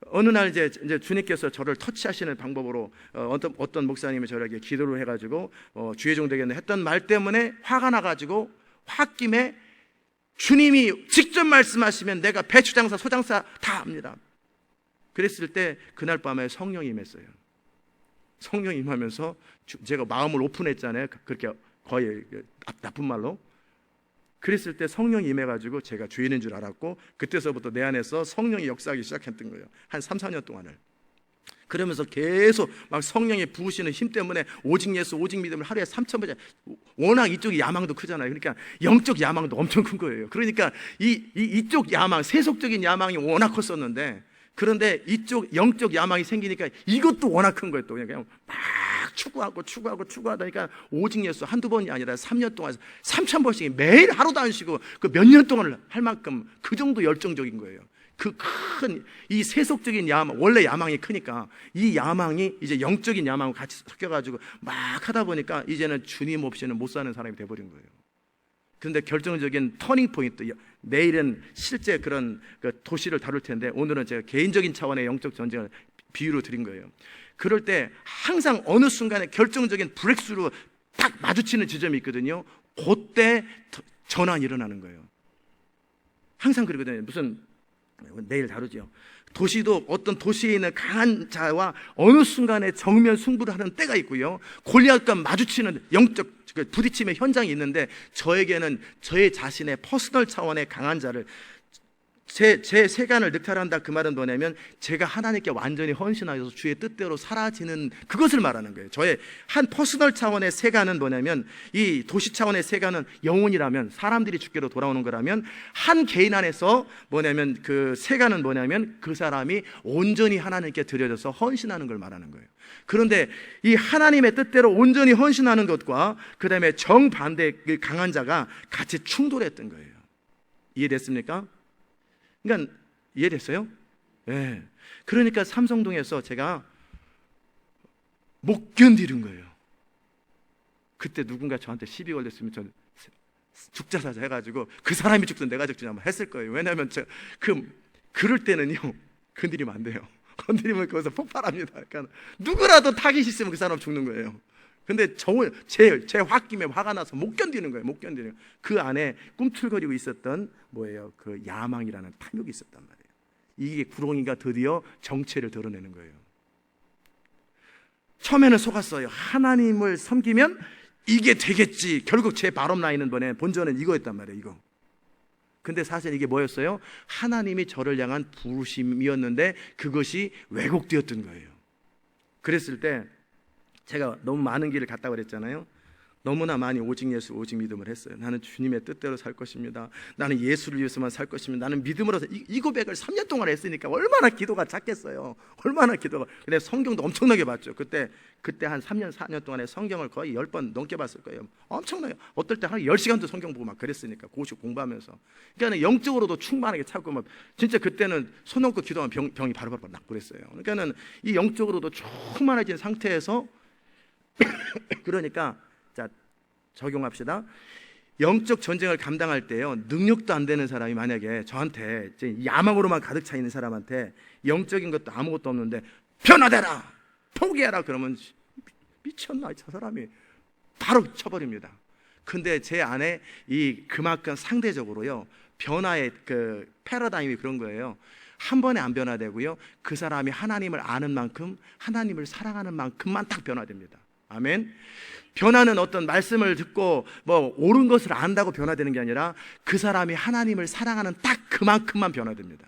어느 날 이제 주님께서 저를 터치하시는 방법으로 어떤 목사님이 저에게 기도를 해가지고 주의 종 되겠네 했던 말 때문에 화가 나가지고 홧김에 주님이 직접 말씀하시면 내가 배추장사 소장사 다 합니다. 그랬을 때 그날 밤에 성령이 임했어요. 성령이 임하면서 제가 마음을 오픈했잖아요. 그렇게 거의 나쁜 말로. 그랬을 때 성령이 임해가지고 제가 주인인 줄 알았고, 그때서부터 내 안에서 성령이 역사하기 시작했던 거예요. 한 3, 4년 동안을. 그러면서 계속 막 성령이 부으시는 힘 때문에 오직 예수, 오직 믿음을 하루에 3,000번, 워낙 이쪽이 야망도 크잖아요. 그러니까 영적 야망도 엄청 큰 거예요. 그러니까 이쪽 야망, 세속적인 야망이 워낙 컸었는데, 그런데 이쪽 영적 야망이 생기니까 이것도 워낙 큰 거예요. 또 그냥 막 추구하다니까 오직 예수 한두 번이 아니라 3년 동안 3,000번씩 매일 하루도 안 쉬고 그 몇 년 동안 할 만큼 그 정도 열정적인 거예요. 그 큰 이 세속적인 야망, 원래 야망이 크니까 이 야망이 이제 영적인 야망과 같이 섞여가지고 막 하다 보니까 이제는 주님 없이는 못 사는 사람이 돼버린 거예요. 그런데 결정적인 터닝 포인트, 내일은 실제 그런 도시를 다룰 텐데 오늘은 제가 개인적인 차원의 영적 전쟁을 비유로 드린 거예요. 그럴 때 항상 어느 순간에 결정적인 브렉스루 딱 마주치는 지점이 있거든요. 그때 전환이 일어나는 거예요. 항상 그러거든요. 무슨 내일 다루죠. 도시도 어떤 도시에 있는 강한 자와 어느 순간에 정면 승부를 하는 때가 있고요. 골리앗과 마주치는 영적 부딪힘의 현장이 있는데, 저에게는 저의 자신의 퍼스널 차원의 강한 자를, 제 세간을 늑탈한다. 그 말은 뭐냐면 제가 하나님께 완전히 헌신하여서 주의 뜻대로 사라지는 그것을 말하는 거예요. 저의 한 퍼스널 차원의 세간은 뭐냐면, 이 도시 차원의 세간은 영혼이라면, 사람들이 주께로 돌아오는 거라면, 한 개인 안에서 뭐냐면 그 세간은 뭐냐면 그 사람이 온전히 하나님께 드려져서 헌신하는 걸 말하는 거예요. 그런데 이 하나님의 뜻대로 온전히 헌신하는 것과 그 다음에 정반대의 강한 자가 같이 충돌했던 거예요. 이해됐습니까? 그러니까 이해됐어요? 네. 그러니까 삼성동에서 제가 못 견디는 거예요. 그때 누군가 저한테 시비 걸렸으면 저 죽자 사자 해가지고 그 사람이 죽든 내가 죽든 한번 했을 거예요. 왜냐하면 그럴 때는요, 건드리면 안 돼요. 건드리면 거기서 폭발합니다. 그러니까 누구라도 타깃이 있으면 그 사람 죽는 거예요. 근데 제 홧김에 화가 나서 못 견디는 거예요. 못 견디는 거예요. 그 안에 꿈틀거리고 있었던 뭐예요? 그 야망이라는 탐욕이 있었단 말이에요. 이게 구렁이가 드디어 정체를 드러내는 거예요. 처음에는 속았어요. 하나님을 섬기면 이게 되겠지. 결국 제 바람라인은 본전은 이거였단 말이에요. 이거. 근데 사실 이게 뭐였어요? 하나님이 저를 향한 부르심이었는데 그것이 왜곡되었던 거예요. 그랬을 때 제가 너무 많은 길을 갔다고 그랬잖아요. 너무나 많이 오직 예수, 오직 믿음을 했어요. 나는 주님의 뜻대로 살 것입니다. 나는 예수를 위해서만 살 것입니다. 나는 믿음으로 이 고백을 3년 동안 했으니까 얼마나 기도가 작겠어요. 얼마나 기도가. 근데 성경도 엄청나게 봤죠. 그때 한 3년, 4년 동안에 성경을 거의 10번 넘게 봤을 거예요. 엄청나게. 어떨 때 한 10시간도 성경 보고 막 그랬으니까, 고시 공부하면서. 그러니까 영적으로도 충만하게 찾고 막 진짜 그때는 손 얹고 기도하면 병이 바로바로 낫고 그랬어요. 그러니까는 이 영적으로도 충만해진 상태에서 그러니까 자, 적용합시다. 영적 전쟁을 감당할 때요, 능력도 안 되는 사람이 만약에 저한테 야망으로만 가득 차 있는 사람한테 영적인 것도 아무것도 없는데 변화되라, 포기해라 그러면 미쳤나 저 사람이 바로 쳐버립니다. 근데 제 안에 그만큼 상대적으로요, 변화의 그 패러다임이 그런 거예요. 한 번에 안 변화되고요, 그 사람이 하나님을 아는 만큼, 하나님을 사랑하는 만큼만 딱 변화됩니다. 아멘. 변화는 어떤 말씀을 듣고 뭐 옳은 것을 안다고 변화되는 게 아니라 그 사람이 하나님을 사랑하는 딱 그만큼만 변화됩니다.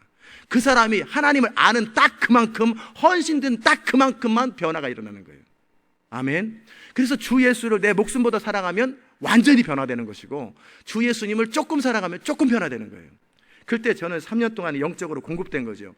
그 사람이 하나님을 아는 딱 그만큼, 헌신된 딱 그만큼만 변화가 일어나는 거예요. 아멘. 그래서 주 예수를 내 목숨보다 사랑하면 완전히 변화되는 것이고, 주 예수님을 조금 사랑하면 조금 변화되는 거예요. 그때 저는 3년 동안 영적으로 공급된 거죠.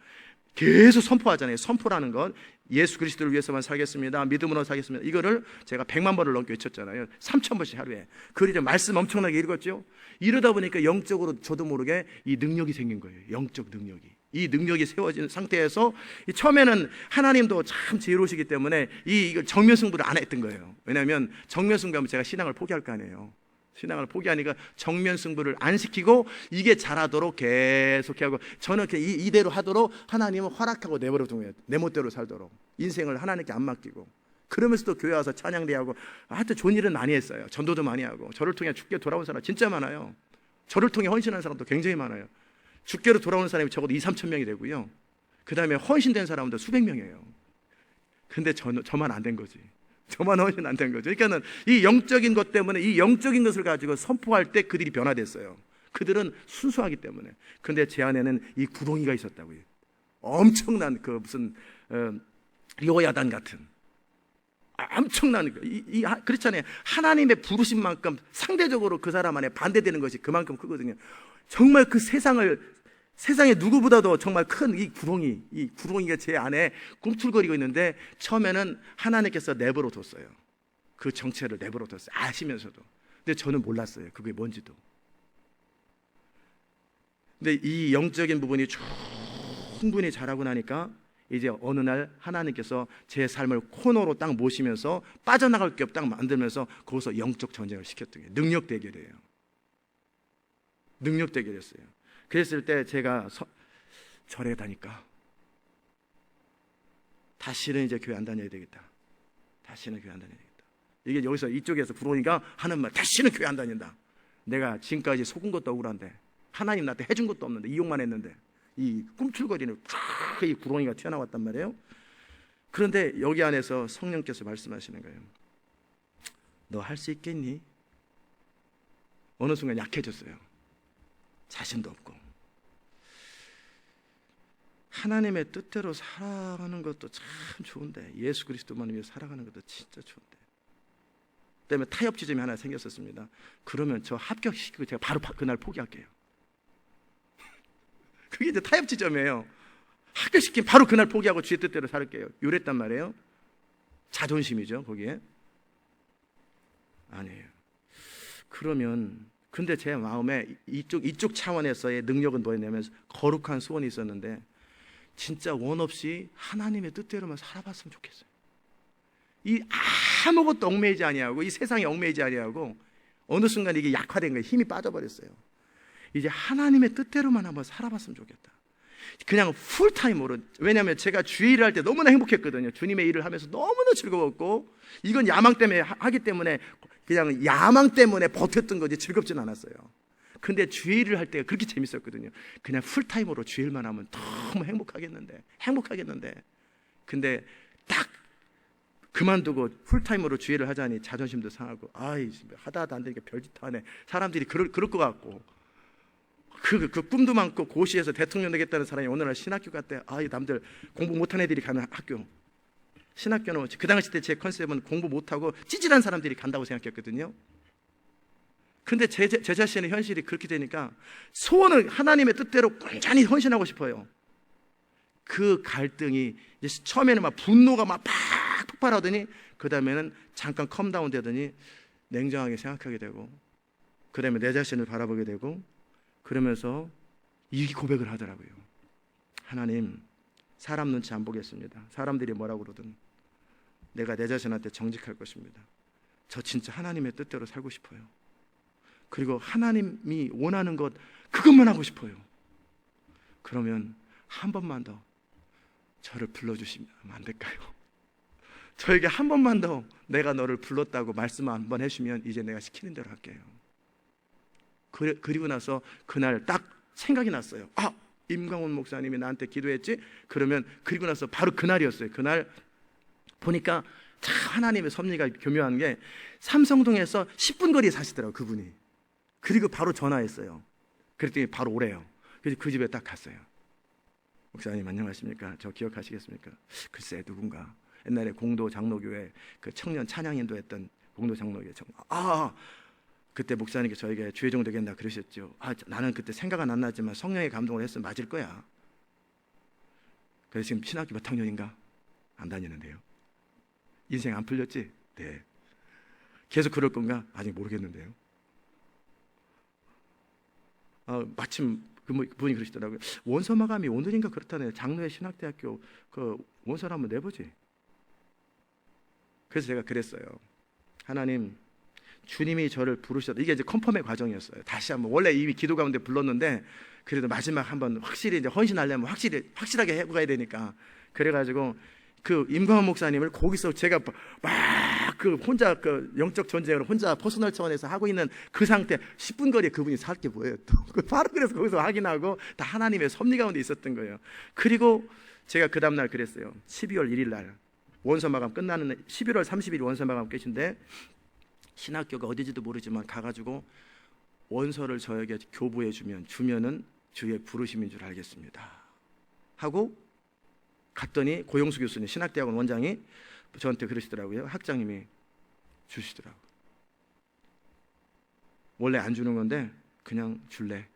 계속 선포하잖아요. 선포라는 건 예수 그리스도를 위해서만 살겠습니다, 믿음으로 살겠습니다. 이거를 제가 100만 번을 넘게 외쳤잖아요. 3,000번씩 하루에. 그리고 말씀 엄청나게 읽었죠. 이러다 보니까 영적으로 저도 모르게 이 능력이 생긴 거예요. 영적 능력이. 이 능력이 세워진 상태에서 처음에는 하나님도 참 지혜로우시기 때문에 이걸 정면승부를 안 했던 거예요. 왜냐하면 정면승부하면 제가 신앙을 포기할 거 아니에요. 신앙을 포기하니까 정면승부를 안 시키고 이게 잘하도록 계속 하고, 저는 이대로 하도록 하나님은 허락하고 내버려둔 거예요. 내 멋대로 살도록, 인생을 하나님께 안 맡기고. 그러면서도 교회 와서 찬양대하고 하여튼 좋은 일은 많이 했어요. 전도도 많이 하고. 저를 통해 죽게 돌아온 사람 진짜 많아요. 저를 통해 헌신한 사람도 굉장히 많아요. 죽게로 돌아오는 사람이 적어도 2-3천 명이 되고요. 그 다음에 헌신된 사람도 수백 명이에요. 근데 저만 안 된 거지. 저만 헌신 안 된 거죠. 그러니까는 이 영적인 것 때문에, 이 영적인 것을 가지고 선포할 때 그들이 변화됐어요. 그들은 순수하기 때문에. 근데 제 안에는 이 구덩이가 있었다고요. 엄청난 무슨 여호야단 같은 엄청난 그렇잖아요. 하나님의 부르신 만큼 상대적으로 그 사람 안에 반대되는 것이 그만큼 크거든요. 정말 그 세상에 누구보다도 정말 큰 이 구덩이가 제 안에 꿈틀거리고 있는데, 처음에는 하나님께서 내버려 뒀어요. 그 정체를 내버려 뒀어요. 아시면서도. 근데 저는 몰랐어요. 그게 뭔지도. 근데 이 영적인 부분이 충분히 자라고 나니까 이제 어느 날 하나님께서 제 삶을 코너로 딱 모시면서 빠져나갈 게 딱 만들면서 거기서 영적 전쟁을 시켰던 게 능력 대결이에요. 능력 대결이었어요. 그랬을 때 제가 절에 다니까 다시는 이제 교회 안 다녀야 되겠다. 다시는 교회 안 다녀야 되겠다. 이게 여기서 이쪽에서 부르니까 하는 말, 다시는 교회 안 다닌다. 내가 지금까지 속은 것도 억울한데, 하나님 나한테 해준 것도 없는데, 이용만 했는데, 이 꿈틀거리는 이 구렁이가 튀어나왔단 말이에요. 그런데 여기 안에서 성령께서 말씀하시는 거예요. 너 할 수 있겠니? 어느 순간 약해졌어요. 자신도 없고. 하나님의 뜻대로 살아가는 것도 참 좋은데, 예수 그리스도만을 위해 살아가는 것도 진짜 좋은데, 그다음에 타협 지점이 하나 생겼었습니다. 그러면 저 합격시키고 제가 바로 그날 포기할게요. 그게 이제 타협 지점이에요. 합격시키면 바로 그날 포기하고 주의 뜻대로 살게요. 이랬단 말이에요. 자존심이죠, 거기에. 아니에요. 그러면 근데 제 마음에 이쪽 차원에서의 능력은 뭐였냐면, 거룩한 소원이 있었는데, 진짜 원 없이 하나님의 뜻대로만 살아봤으면 좋겠어요. 이 아무것도 얽매이지 아니하고, 이 세상에 얽매이지 아니하고, 어느 순간 이게 약화된 거예요. 힘이 빠져버렸어요. 이제 하나님의 뜻대로만 한번 살아봤으면 좋겠다. 그냥 풀타임으로. 왜냐하면 제가 주의 일을 할 때 너무나 행복했거든요. 주님의 일을 하면서 너무나 즐거웠고, 이건 야망 때문에 하기 때문에 그냥 야망 때문에 버텼던 거지 즐겁진 않았어요. 근데 주의 일을 할 때가 그렇게 재밌었거든요. 그냥 풀타임으로 주의 일만 하면 너무 행복하겠는데. 근데 딱 그만두고 풀타임으로 주의 일을 하자니 자존심도 상하고, 하다 안 되니까 별짓 하네. 사람들이 그럴 것 같고, 그 꿈도 많고, 고시에서 대통령 되겠다는 사람이 어느 날 신학교 갔대. 남들 공부 못한 애들이 가는 학교. 신학교는 그 당시 때 제 컨셉은 공부 못하고 찌질한 사람들이 간다고 생각했거든요. 근데 제 자신의 현실이 그렇게 되니까 소원을 하나님의 뜻대로 온전히 헌신하고 싶어요. 그 갈등이 이제 처음에는 막 분노가 막 팍 폭발하더니, 그 다음에는 잠깐 컴다운 되더니 냉정하게 생각하게 되고, 그 다음에 내 자신을 바라보게 되고, 그러면서 이 고백을 하더라고요. 하나님, 사람 눈치 안 보겠습니다. 사람들이 뭐라고 그러든 내가 내 자신한테 정직할 것입니다. 저 진짜 하나님의 뜻대로 살고 싶어요. 그리고 하나님이 원하는 것 그것만 하고 싶어요. 그러면 한 번만 더 저를 불러주시면 안 될까요? 저에게 한 번만 더 내가 너를 불렀다고 말씀 한번 해주시면 이제 내가 시키는 대로 할게요. 그리고 나서 그날 딱 생각이 났어요. 임광훈 목사님이 나한테 기도했지? 그러면 그리고 나서 바로 그날이었어요. 그날 보니까 참 하나님의 섭리가 교묘한 게, 삼성동에서 10분 거리에 사시더라고요, 그분이. 그리고 바로 전화했어요. 그랬더니 바로 오래요. 그래서 그 집에 딱 갔어요. 목사님 안녕하십니까? 저 기억하시겠습니까? 글쎄 누군가 옛날에 공도 장로교회 그 청년 찬양인도 했던 공도 장로교회 그때 목사님께 저에게 주의종 되겠나 그러셨죠. 나는 그때 생각은 안 났지만 성령의 감동을 했으면 맞을 거야. 그래서 지금 신학교 몇 학년인가? 안 다니는데요. 인생 안 풀렸지? 네. 계속 그럴 건가? 아직 모르겠는데요. 마침 그분이 그러시더라고요. 원서 마감이 오늘인가 그렇다네요. 장로회 신학대학교 그 원서를 한번 내보지. 그래서 제가 그랬어요. 하나님, 주님이 저를 부르셨다. 이게 이제 컨펌의 과정이었어요. 다시 한번, 원래 이미 기도 가운데 불렀는데 그래도 마지막 한번 확실히 이제 헌신하려면 확실하게 해가야 되니까. 그래가지고 그 임광환 목사님을 거기서 제가 막 그 혼자 그 영적 전쟁을 혼자 퍼스널 차원에서 하고 있는 그 상태, 10분 거리에 그분이 살게 보여요. 또 바로 그래서 거기서 확인하고 다 하나님의 섭리 가운데 있었던 거예요. 그리고 제가 그 다음날 그랬어요. 12월 1일 날 원서 마감 끝나는 11월 30일 원서 마감 끝인데 신학교가 어디지도 모르지만 가가지고 원서를 저에게 교부해 주면은 주의 부르심인 줄 알겠습니다 하고 갔더니 고용수 교수님, 신학대학원 원장이 저한테 그러시더라고요. 학장님이 주시더라고요. 원래 안 주는 건데 그냥 줄래?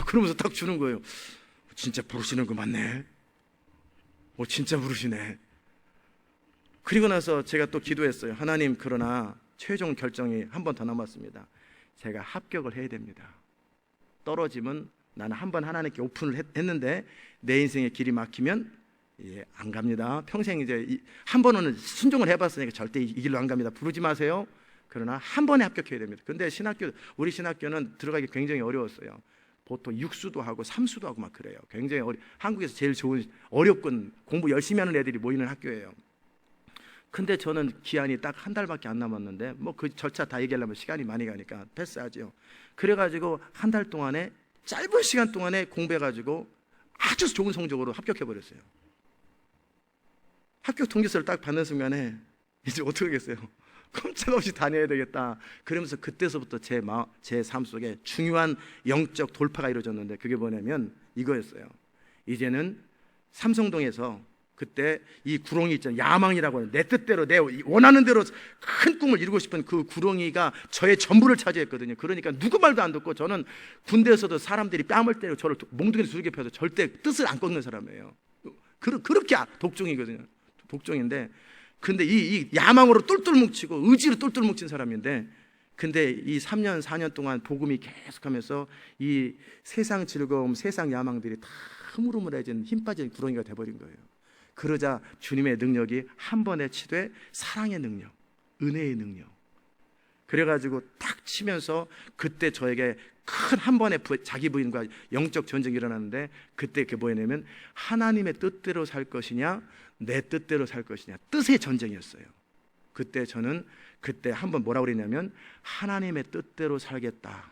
그러면서 딱 주는 거예요. 진짜 부르시는 거 맞네. 진짜 부르시네. 그리고 나서 제가 또 기도했어요. 하나님, 그러나 최종 결정이 한 번 더 남았습니다. 제가 합격을 해야 됩니다. 떨어지면 나는 한 번 하나님께 오픈을 했는데 내 인생의 길이 막히면 안 갑니다. 평생 이제 한 번은 순종을 해봤으니까 절대 이 길로 안 갑니다. 부르지 마세요. 그러나 한 번에 합격해야 됩니다. 근데 우리 신학교는 들어가기 굉장히 어려웠어요. 보통 육수도 하고 삼수도 하고 막 그래요. 굉장히 한국에서 제일 좋은 어렵군 공부 열심히 하는 애들이 모이는 학교예요. 근데 저는 기한이 딱 한 달밖에 안 남았는데 뭐 그 절차 다 얘기하려면 시간이 많이 가니까 패스하죠. 그래가지고 한 달 동안에 짧은 시간 동안에 공부해가지고 아주 좋은 성적으로 합격해버렸어요. 합격 통지서를 딱 받는 순간에 이제 어떻게 하겠어요? 꼼짝없이 다녀야 되겠다. 그러면서 그때서부터 제 삶 속에 중요한 영적 돌파가 이루어졌는데 그게 뭐냐면 이거였어요. 이제는 삼성동에서 그때 이 구렁이 있잖아요. 야망이라고 해요. 내 뜻대로 내 원하는 대로 큰 꿈을 이루고 싶은 그 구렁이가 저의 전부를 차지했거든요. 그러니까 누구 말도 안 듣고 저는 군대에서도 사람들이 뺨을 때리고 저를 몽둥이를 두들겨 펴서 절대 뜻을 안 꺾는 사람이에요. 그렇게 독종이거든요. 독종인데 근데 이 야망으로 똘똘 뭉치고 의지로 똘똘 뭉친 사람인데 근데 이 3년 4년 동안 복음이 계속하면서 이 세상 즐거움 세상 야망들이 다 흐물흐물해진 힘 빠진 구렁이가 돼버린 거예요. 그러자 주님의 능력이 한 번에 치되 사랑의 능력, 은혜의 능력 그래가지고 탁 치면서 그때 저에게 큰 한 번에 자기 부인과 영적 전쟁이 일어났는데 그때 그게 뭐냐면 하나님의 뜻대로 살 것이냐 내 뜻대로 살 것이냐 뜻의 전쟁이었어요. 그때 저는 한번 뭐라고 그랬냐면 하나님의 뜻대로 살겠다.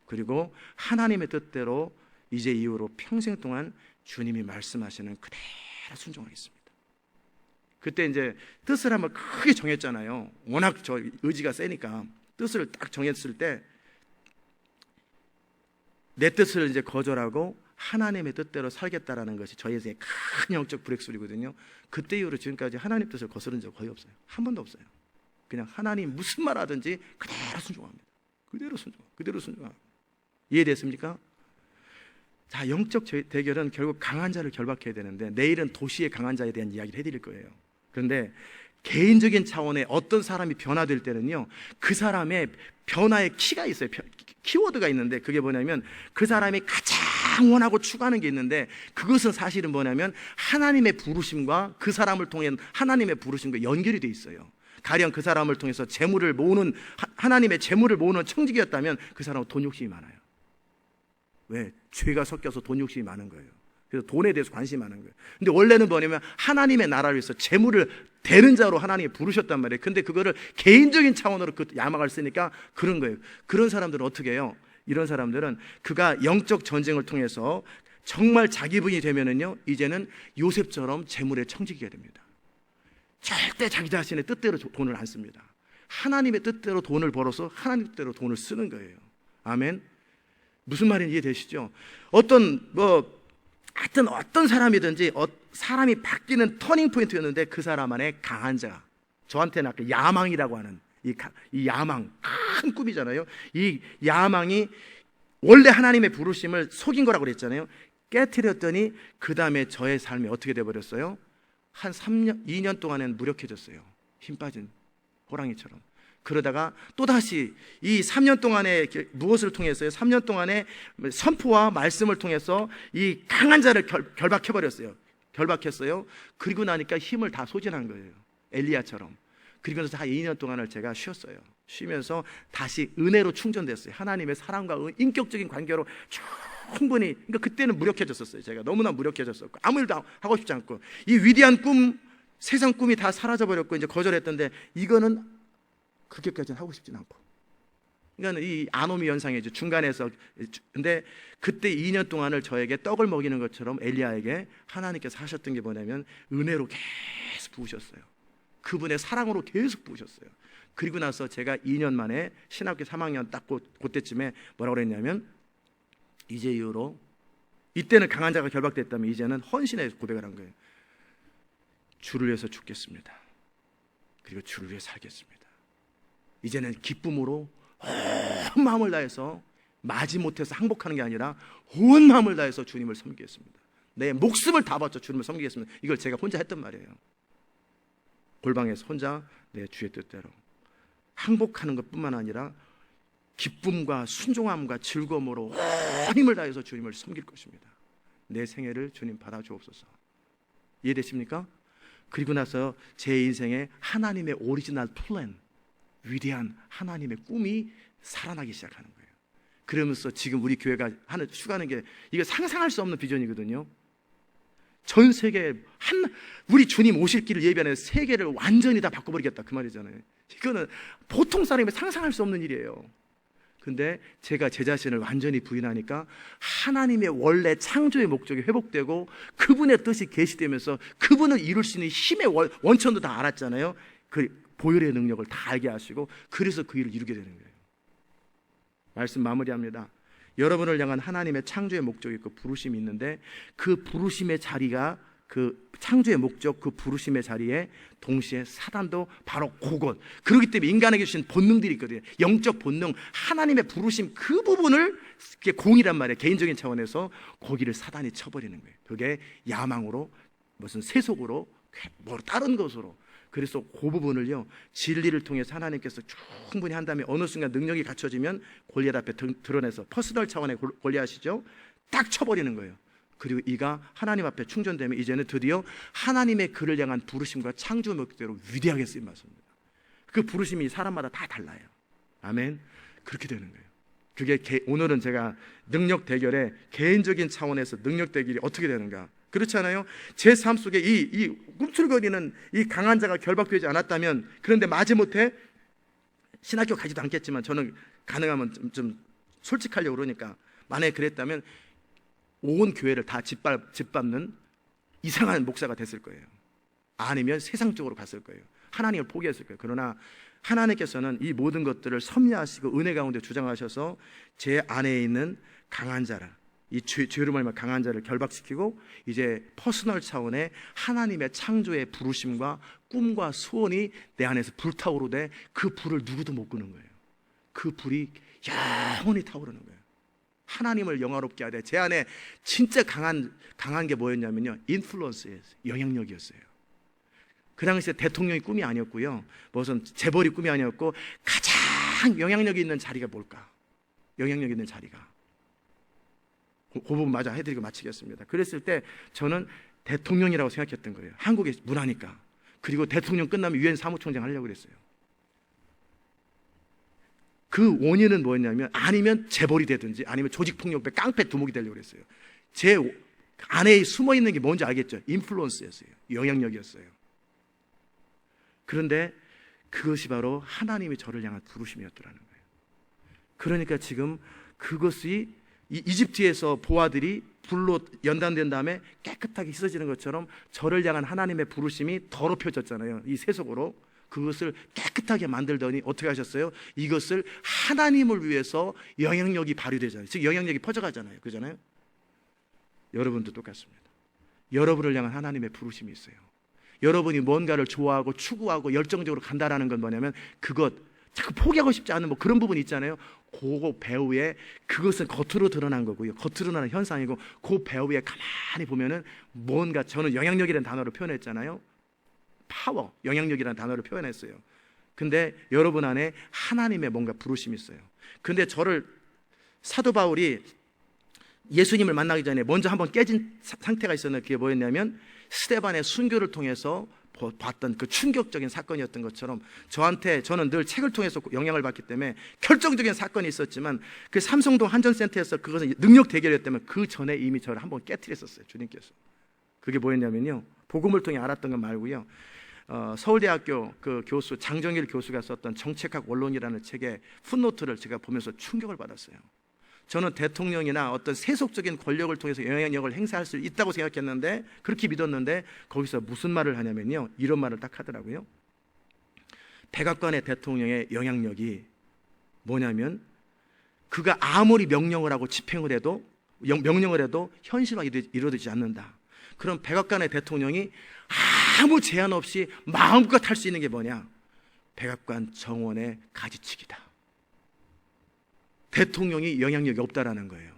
그리고 하나님의 뜻대로 이제 이후로 평생 동안 주님이 말씀하시는 그대로 순종하겠습니다. 그때 이제 뜻을 한번 크게 정했잖아요. 워낙 저 의지가 세니까 뜻을 딱 정했을 때 내 뜻을 이제 거절하고 하나님의 뜻대로 살겠다라는 것이 저희 인생의 큰 영적 브렉스루거든요. 그때 이후로 지금까지 하나님 뜻을 거스른 적 거의 없어요. 한 번도 없어요. 그냥 하나님 무슨 말 하든지 그대로 순종합니다. 그대로 순종합니다. 이해됐습니까? 자, 영적 대결은 결국 강한 자를 결박해야 되는데 내일은 도시의 강한 자에 대한 이야기를 해드릴 거예요. 그런데 개인적인 차원의 어떤 사람이 변화될 때는요 그 사람의 변화의 키가 있어요. 키워드가 있는데 그게 뭐냐면 그 사람이 가장 원하고 추구하는 게 있는데 그것은 사실은 뭐냐면 하나님의 부르심과 그 사람을 통해 하나님의 부르심과 연결이 돼 있어요. 가령 그 사람을 통해서 재물을 모으는 하나님의 재물을 모으는 청지기였다면 그 사람은 돈 욕심이 많아요. 왜? 죄가 섞여서 돈 욕심이 많은 거예요. 그래서 돈에 대해서 관심이 많은 거예요. 근데 원래는 뭐냐면 하나님의 나라를 위해서 재물을 대는 자로 하나님이 부르셨단 말이에요. 근데 그거를 개인적인 차원으로 그 야망을 쓰니까 그런 거예요. 그런 사람들은 어떻게 해요? 이런 사람들은 그가 영적 전쟁을 통해서 정말 자기 분이 되면은요 이제는 요셉처럼 재물의 청지기가 됩니다. 절대 자기 자신의 뜻대로 돈을 안 씁니다. 하나님의 뜻대로 돈을 벌어서 하나님 뜻대로 돈을 쓰는 거예요. 아멘. 무슨 말인지 이해되시죠? 어떤 사람이든지 사람이 바뀌는 터닝 포인트였는데 그 사람 안에 강한 자, 저한테는 아까 야망이라고 하는 이 야망, 큰 꿈이잖아요. 이 야망이 원래 하나님의 부르심을 속인 거라고 그랬잖아요. 깨트렸더니 그 다음에 저의 삶이 어떻게 돼버렸어요? 한 2년 동안은 무력해졌어요. 힘 빠진 호랑이처럼. 그러다가 또다시 이 3년 동안에 무엇을 통해서요? 3년 동안에 선포와 말씀을 통해서 이 강한 자를 결박해버렸어요. 결박했어요. 그리고 나니까 힘을 다 소진한 거예요. 엘리야처럼. 그리고 나서 한 2년 동안을 제가 쉬었어요. 쉬면서 다시 은혜로 충전됐어요. 하나님의 사랑과 인격적인 관계로 충분히. 그러니까 그때는 무력해졌었어요. 제가 너무나 무력해졌었고 아무 일도 하고 싶지 않고 이 위대한 꿈, 세상 꿈이 다 사라져버렸고 이제 거절했던데 이거는 그렇게까지는 하고 싶진 않고. 그러니까 이 아노미 현상이죠. 중간에서. 근데 그때 2년 동안을 저에게 떡을 먹이는 것처럼 엘리야에게 하나님께서 하셨던 게 뭐냐면 은혜로 계속 부으셨어요. 그분의 사랑으로 계속 부으셨어요. 그리고 나서 제가 2년 만에 신학교 3학년 딱 그때쯤에 뭐라고 그랬냐면 이제 이후로 이때는 강한 자가 결박됐다면 이제는 헌신의 고백을 한 거예요. 주를 위해서 죽겠습니다. 그리고 주를 위해 살겠습니다. 이제는 기쁨으로 온 마음을 다해서 마지못해서 항복하는 게 아니라 온 마음을 다해서 주님을 섬기겠습니다. 내 목숨을 다 바쳐 주님을 섬기겠습니다. 이걸 제가 혼자 했던 말이에요. 골방에서 혼자 내 주의 뜻대로 항복하는 것뿐만 아니라 기쁨과 순종함과 즐거움으로 온 힘을 다해서 주님을 섬길 것입니다. 내 생애를 주님 받아주옵소서. 이해되십니까? 그리고 나서 제 인생에 하나님의 오리지널 플랜, 위대한 하나님의 꿈이 살아나기 시작하는 거예요. 그러면서 지금 우리 교회가 하는 추구하는 게 이게 상상할 수 없는 비전이거든요. 전 세계 우리 주님 오실 길을 예비하는 세계를 완전히 다 바꿔버리겠다 그 말이잖아요. 이거는 보통 사람이 상상할 수 없는 일이에요. 근데 제가 제 자신을 완전히 부인하니까 하나님의 원래 창조의 목적이 회복되고 그분의 뜻이 계시되면서 그분을 이룰 수 있는 힘의 원천도 다 알았잖아요. 그 보혈의 능력을 다 알게 하시고 그래서 그 일을 이루게 되는 거예요. 말씀 마무리합니다. 여러분을 향한 하나님의 창조의 목적이 있고 부르심이 있는데 그 부르심의 자리가 그 창조의 목적, 그 부르심의 자리에 동시에 사단도 바로 그것. 그렇기 때문에 인간에게 주신 본능들이 있거든요. 영적 본능, 하나님의 부르심 그 부분을 공이란 말이에요. 개인적인 차원에서 거기를 사단이 쳐버리는 거예요. 그게 야망으로, 무슨 세속으로, 뭐 다른 것으로. 그래서 그 부분을요, 진리를 통해서 하나님께서 충분히 한다면 어느 순간 능력이 갖춰지면 골리앗 앞에 드러내서 퍼스널 차원의 골리앗이죠, 딱 쳐버리는 거예요. 그리고 이가 하나님 앞에 충전되면 이제는 드디어 하나님의 그를 향한 부르심과 창조 목적대로 위대하게 쓰임 받습니다. 그 부르심이 사람마다 다 달라요. 아멘. 그렇게 되는 거예요. 그게 오늘은 제가 능력 대결의 개인적인 차원에서 능력 대결이 어떻게 되는가. 그렇잖아요. 제 삶 속에 이 꿈틀거리는 이 강한 자가 결박되지 않았다면, 그런데 마지못해 신학교 가지도 않겠지만 저는 가능하면 좀 솔직하려고 그러니까 만약에 그랬다면 온 교회를 다 짓밟는 이상한 목사가 됐을 거예요. 아니면 세상적으로 갔을 거예요. 하나님을 포기했을 거예요. 그러나 하나님께서는 이 모든 것들을 섭리하시고 은혜 가운데 주장하셔서 제 안에 있는 강한 자를, 이 죄로 말미암아 강한 자를 결박시키고 이제 퍼스널 차원의 하나님의 창조의 부르심과 꿈과 소원이 내 안에서 불타오르되 그 불을 누구도 못 끄는 거예요. 그 불이 영원히 타오르는 거예요. 하나님을 영화롭게 하되 제 안에 진짜 강한 게 뭐였냐면요, 인플루언스였어요. 영향력이었어요. 그 당시에 대통령이 꿈이 아니었고요, 무슨 재벌이 꿈이 아니었고, 가장 영향력이 있는 자리가 뭘까? 영향력 있는 자리가 그 부분 마저 해드리고 마치겠습니다. 그랬을 때 저는 대통령이라고 생각했던 거예요. 한국의 문화니까. 그리고 대통령 끝나면 유엔 사무총장 하려고 그랬어요. 그 원인은 뭐였냐면, 아니면 재벌이 되든지 아니면 조직폭력배 깡패 두목이 되려고 그랬어요. 제 안에 숨어있는 게 뭔지 알겠죠? 인플루언스였어요. 영향력이었어요. 그런데 그것이 바로 하나님이 저를 향한 부르심이었더라는 거예요. 그러니까 지금 그것이 이집트에서 보아들이 불로 연단된 다음에 깨끗하게 씻어지는 것처럼 저를 향한 하나님의 부르심이 더럽혀졌잖아요. 이 세속으로. 그것을 깨끗하게 만들더니 어떻게 하셨어요? 이것을 하나님을 위해서 영향력이 발휘되잖아요. 즉 영향력이 퍼져가잖아요. 그잖아요. 여러분도 똑같습니다. 여러분을 향한 하나님의 부르심이 있어요. 여러분이 뭔가를 좋아하고 추구하고 열정적으로 간다라는 건 뭐냐면, 그것 자꾸 포기하고 싶지 않은 뭐 그런 부분이 있잖아요. 그 배후에 그것은 겉으로 드러난 거고요, 겉으로 드러나는 현상이고, 그 배후에 가만히 보면은 뭔가, 저는 영향력이라는 단어로 표현했잖아요. 파워, 영향력이라는 단어로 표현했어요. 근데 여러분 안에 하나님의 뭔가 부르심이 있어요. 근데 저를 사도 바울이 예수님을 만나기 전에 먼저 한번 깨진 상태가 있었는데 그게 뭐였냐면 스데반의 순교를 통해서 봤던 그 충격적인 사건이었던 것처럼 저는 늘 책을 통해서 영향을 받기 때문에 결정적인 사건이 있었지만 그 삼성동 한전센터에서 그것은 능력 대결이었다면 그 전에 이미 저를 한번 깨트렸었어요, 주님께서. 그게 뭐였냐면요, 복음을 통해 알았던 건 말고요, 서울대학교 그 교수 장정일 교수가 썼던 정책학 원론이라는 책의 풋노트를 제가 보면서 충격을 받았어요. 저는 대통령이나 어떤 세속적인 권력을 통해서 영향력을 행사할 수 있다고 생각했는데, 그렇게 믿었는데 거기서 무슨 말을 하냐면요, 이런 말을 딱 하더라고요. 백악관의 대통령의 영향력이 뭐냐면 그가 아무리 명령을 하고 집행을 해도 현실화 이루어지지 않는다. 그럼 백악관의 대통령이 아무 제한 없이 마음껏 할 수 있는 게 뭐냐? 백악관 정원의 가지치기다. 대통령이 영향력이 없다라는 거예요.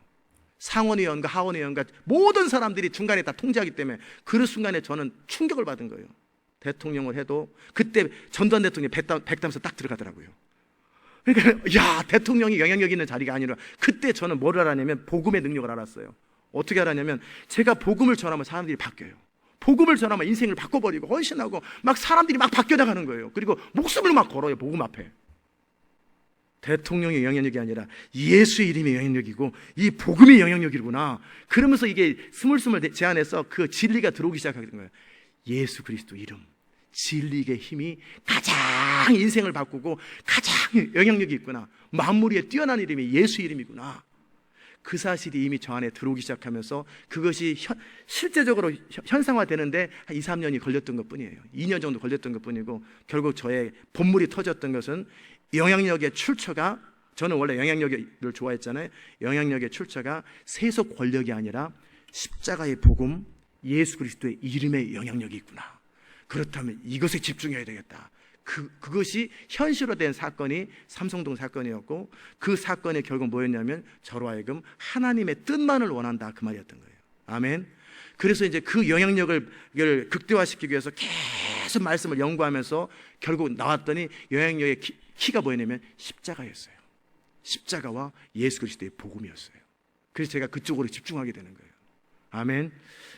상원의원과 하원의원과 모든 사람들이 중간에 다 통제하기 때문에 그 순간에 저는 충격을 받은 거예요. 대통령을 해도 그때 전두환 대통령이 백담서 딱 들어가더라고요. 그러니까 야, 대통령이 영향력 있는 자리가 아니라, 그때 저는 뭘 알았냐면 복음의 능력을 알았어요. 어떻게 알았냐면 제가 복음을 전하면 사람들이 바뀌어요. 복음을 전하면 인생을 바꿔버리고 헌신하고 막 사람들이 막 바뀌어나가는 거예요. 그리고 목숨을 막 걸어요, 복음 앞에. 대통령의 영향력이 아니라 예수의 이름의 영향력이고 이 복음의 영향력이구나. 그러면서 이게 스물스물 제 안에서 그 진리가 들어오기 시작하는 거예요. 예수 그리스도 이름, 진리의 힘이 가장 인생을 바꾸고 가장 영향력이 있구나. 만물 위에 뛰어난 이름이 예수 이름이구나. 그 사실이 이미 저 안에 들어오기 시작하면서 그것이 실제적으로 현상화되는데 한 2, 3년이 걸렸던 것 뿐이에요. 2년 정도 걸렸던 것 뿐이고, 결국 저의 본물이 터졌던 것은 영향력의 출처가, 저는 원래 영향력을 좋아했잖아요. 영향력의 출처가 세속 권력이 아니라 십자가의 복음, 예수 그리스도의 이름의 영향력이 있구나. 그렇다면 이것에 집중해야 되겠다. 그것이 현실화된 사건이 삼성동 사건이었고, 그 사건의 결국 뭐였냐면 저로 하여금 하나님의 뜻만을 원한다, 그 말이었던 거예요. 아멘. 그래서 이제 그 영향력을 극대화시키기 위해서 계속 말씀을 연구하면서 결국 나왔더니 영향력의 키가 뭐였냐면 십자가였어요. 십자가와 예수 그리스도의 복음이었어요. 그래서 제가 그쪽으로 집중하게 되는 거예요. 아멘.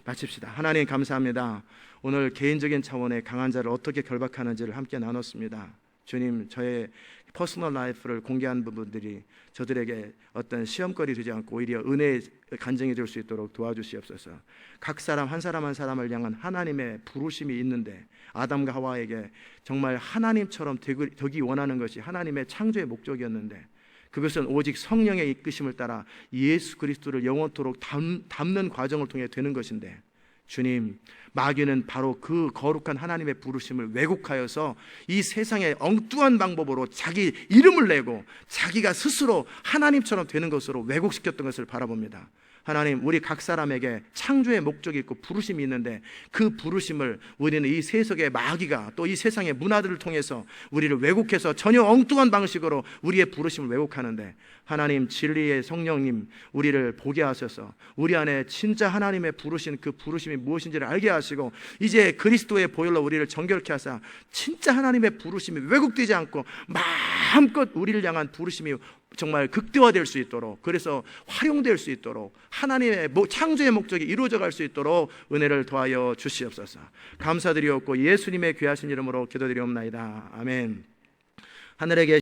마칩시다. 하나님 감사합니다. 오늘 개인적인 차원의 강한 자를 어떻게 결박하는지를 함께 나눴습니다. 주님, 저의 퍼스널 라이프를 공개한 부분들이 저들에게 어떤 시험거리 되지 않고 오히려 은혜의 간증이 될 수 있도록 도와주시옵소서. 각 사람 한 사람 한 사람을 향한 하나님의 부르심이 있는데, 아담과 하와에게 정말 하나님처럼 되기 원하는 것이 하나님의 창조의 목적이었는데, 그것은 오직 성령의 이끄심을 따라 예수 그리스도를 영원토록 담는 과정을 통해 되는 것인데, 주님, 마귀는 바로 그 거룩한 하나님의 부르심을 왜곡하여서 이 세상의 엉뚱한 방법으로 자기 이름을 내고 자기가 스스로 하나님처럼 되는 것으로 왜곡시켰던 것을 바라봅니다. 하나님, 우리 각 사람에게 창조의 목적이 있고 부르심이 있는데, 그 부르심을 우리는 이 세속의 마귀가 또 이 세상의 문화들을 통해서 우리를 왜곡해서 전혀 엉뚱한 방식으로 우리의 부르심을 왜곡하는데, 하나님, 진리의 성령님, 우리를 보게 하셔서 우리 안에 진짜 하나님의 부르신 그 부르심이 무엇인지를 알게 하시고, 이제 그리스도의 보혈로 우리를 정결케 하사 진짜 하나님의 부르심이 왜곡되지 않고 마음껏 우리를 향한 부르심이 정말 극대화될 수 있도록, 그래서 활용될 수 있도록, 하나님의 창조의 목적이 이루어져 갈 수 있도록 은혜를 더하여 주시옵소서. 감사드리옵고 예수님의 귀하신 이름으로 기도드리옵나이다. 아멘. 하늘에 계신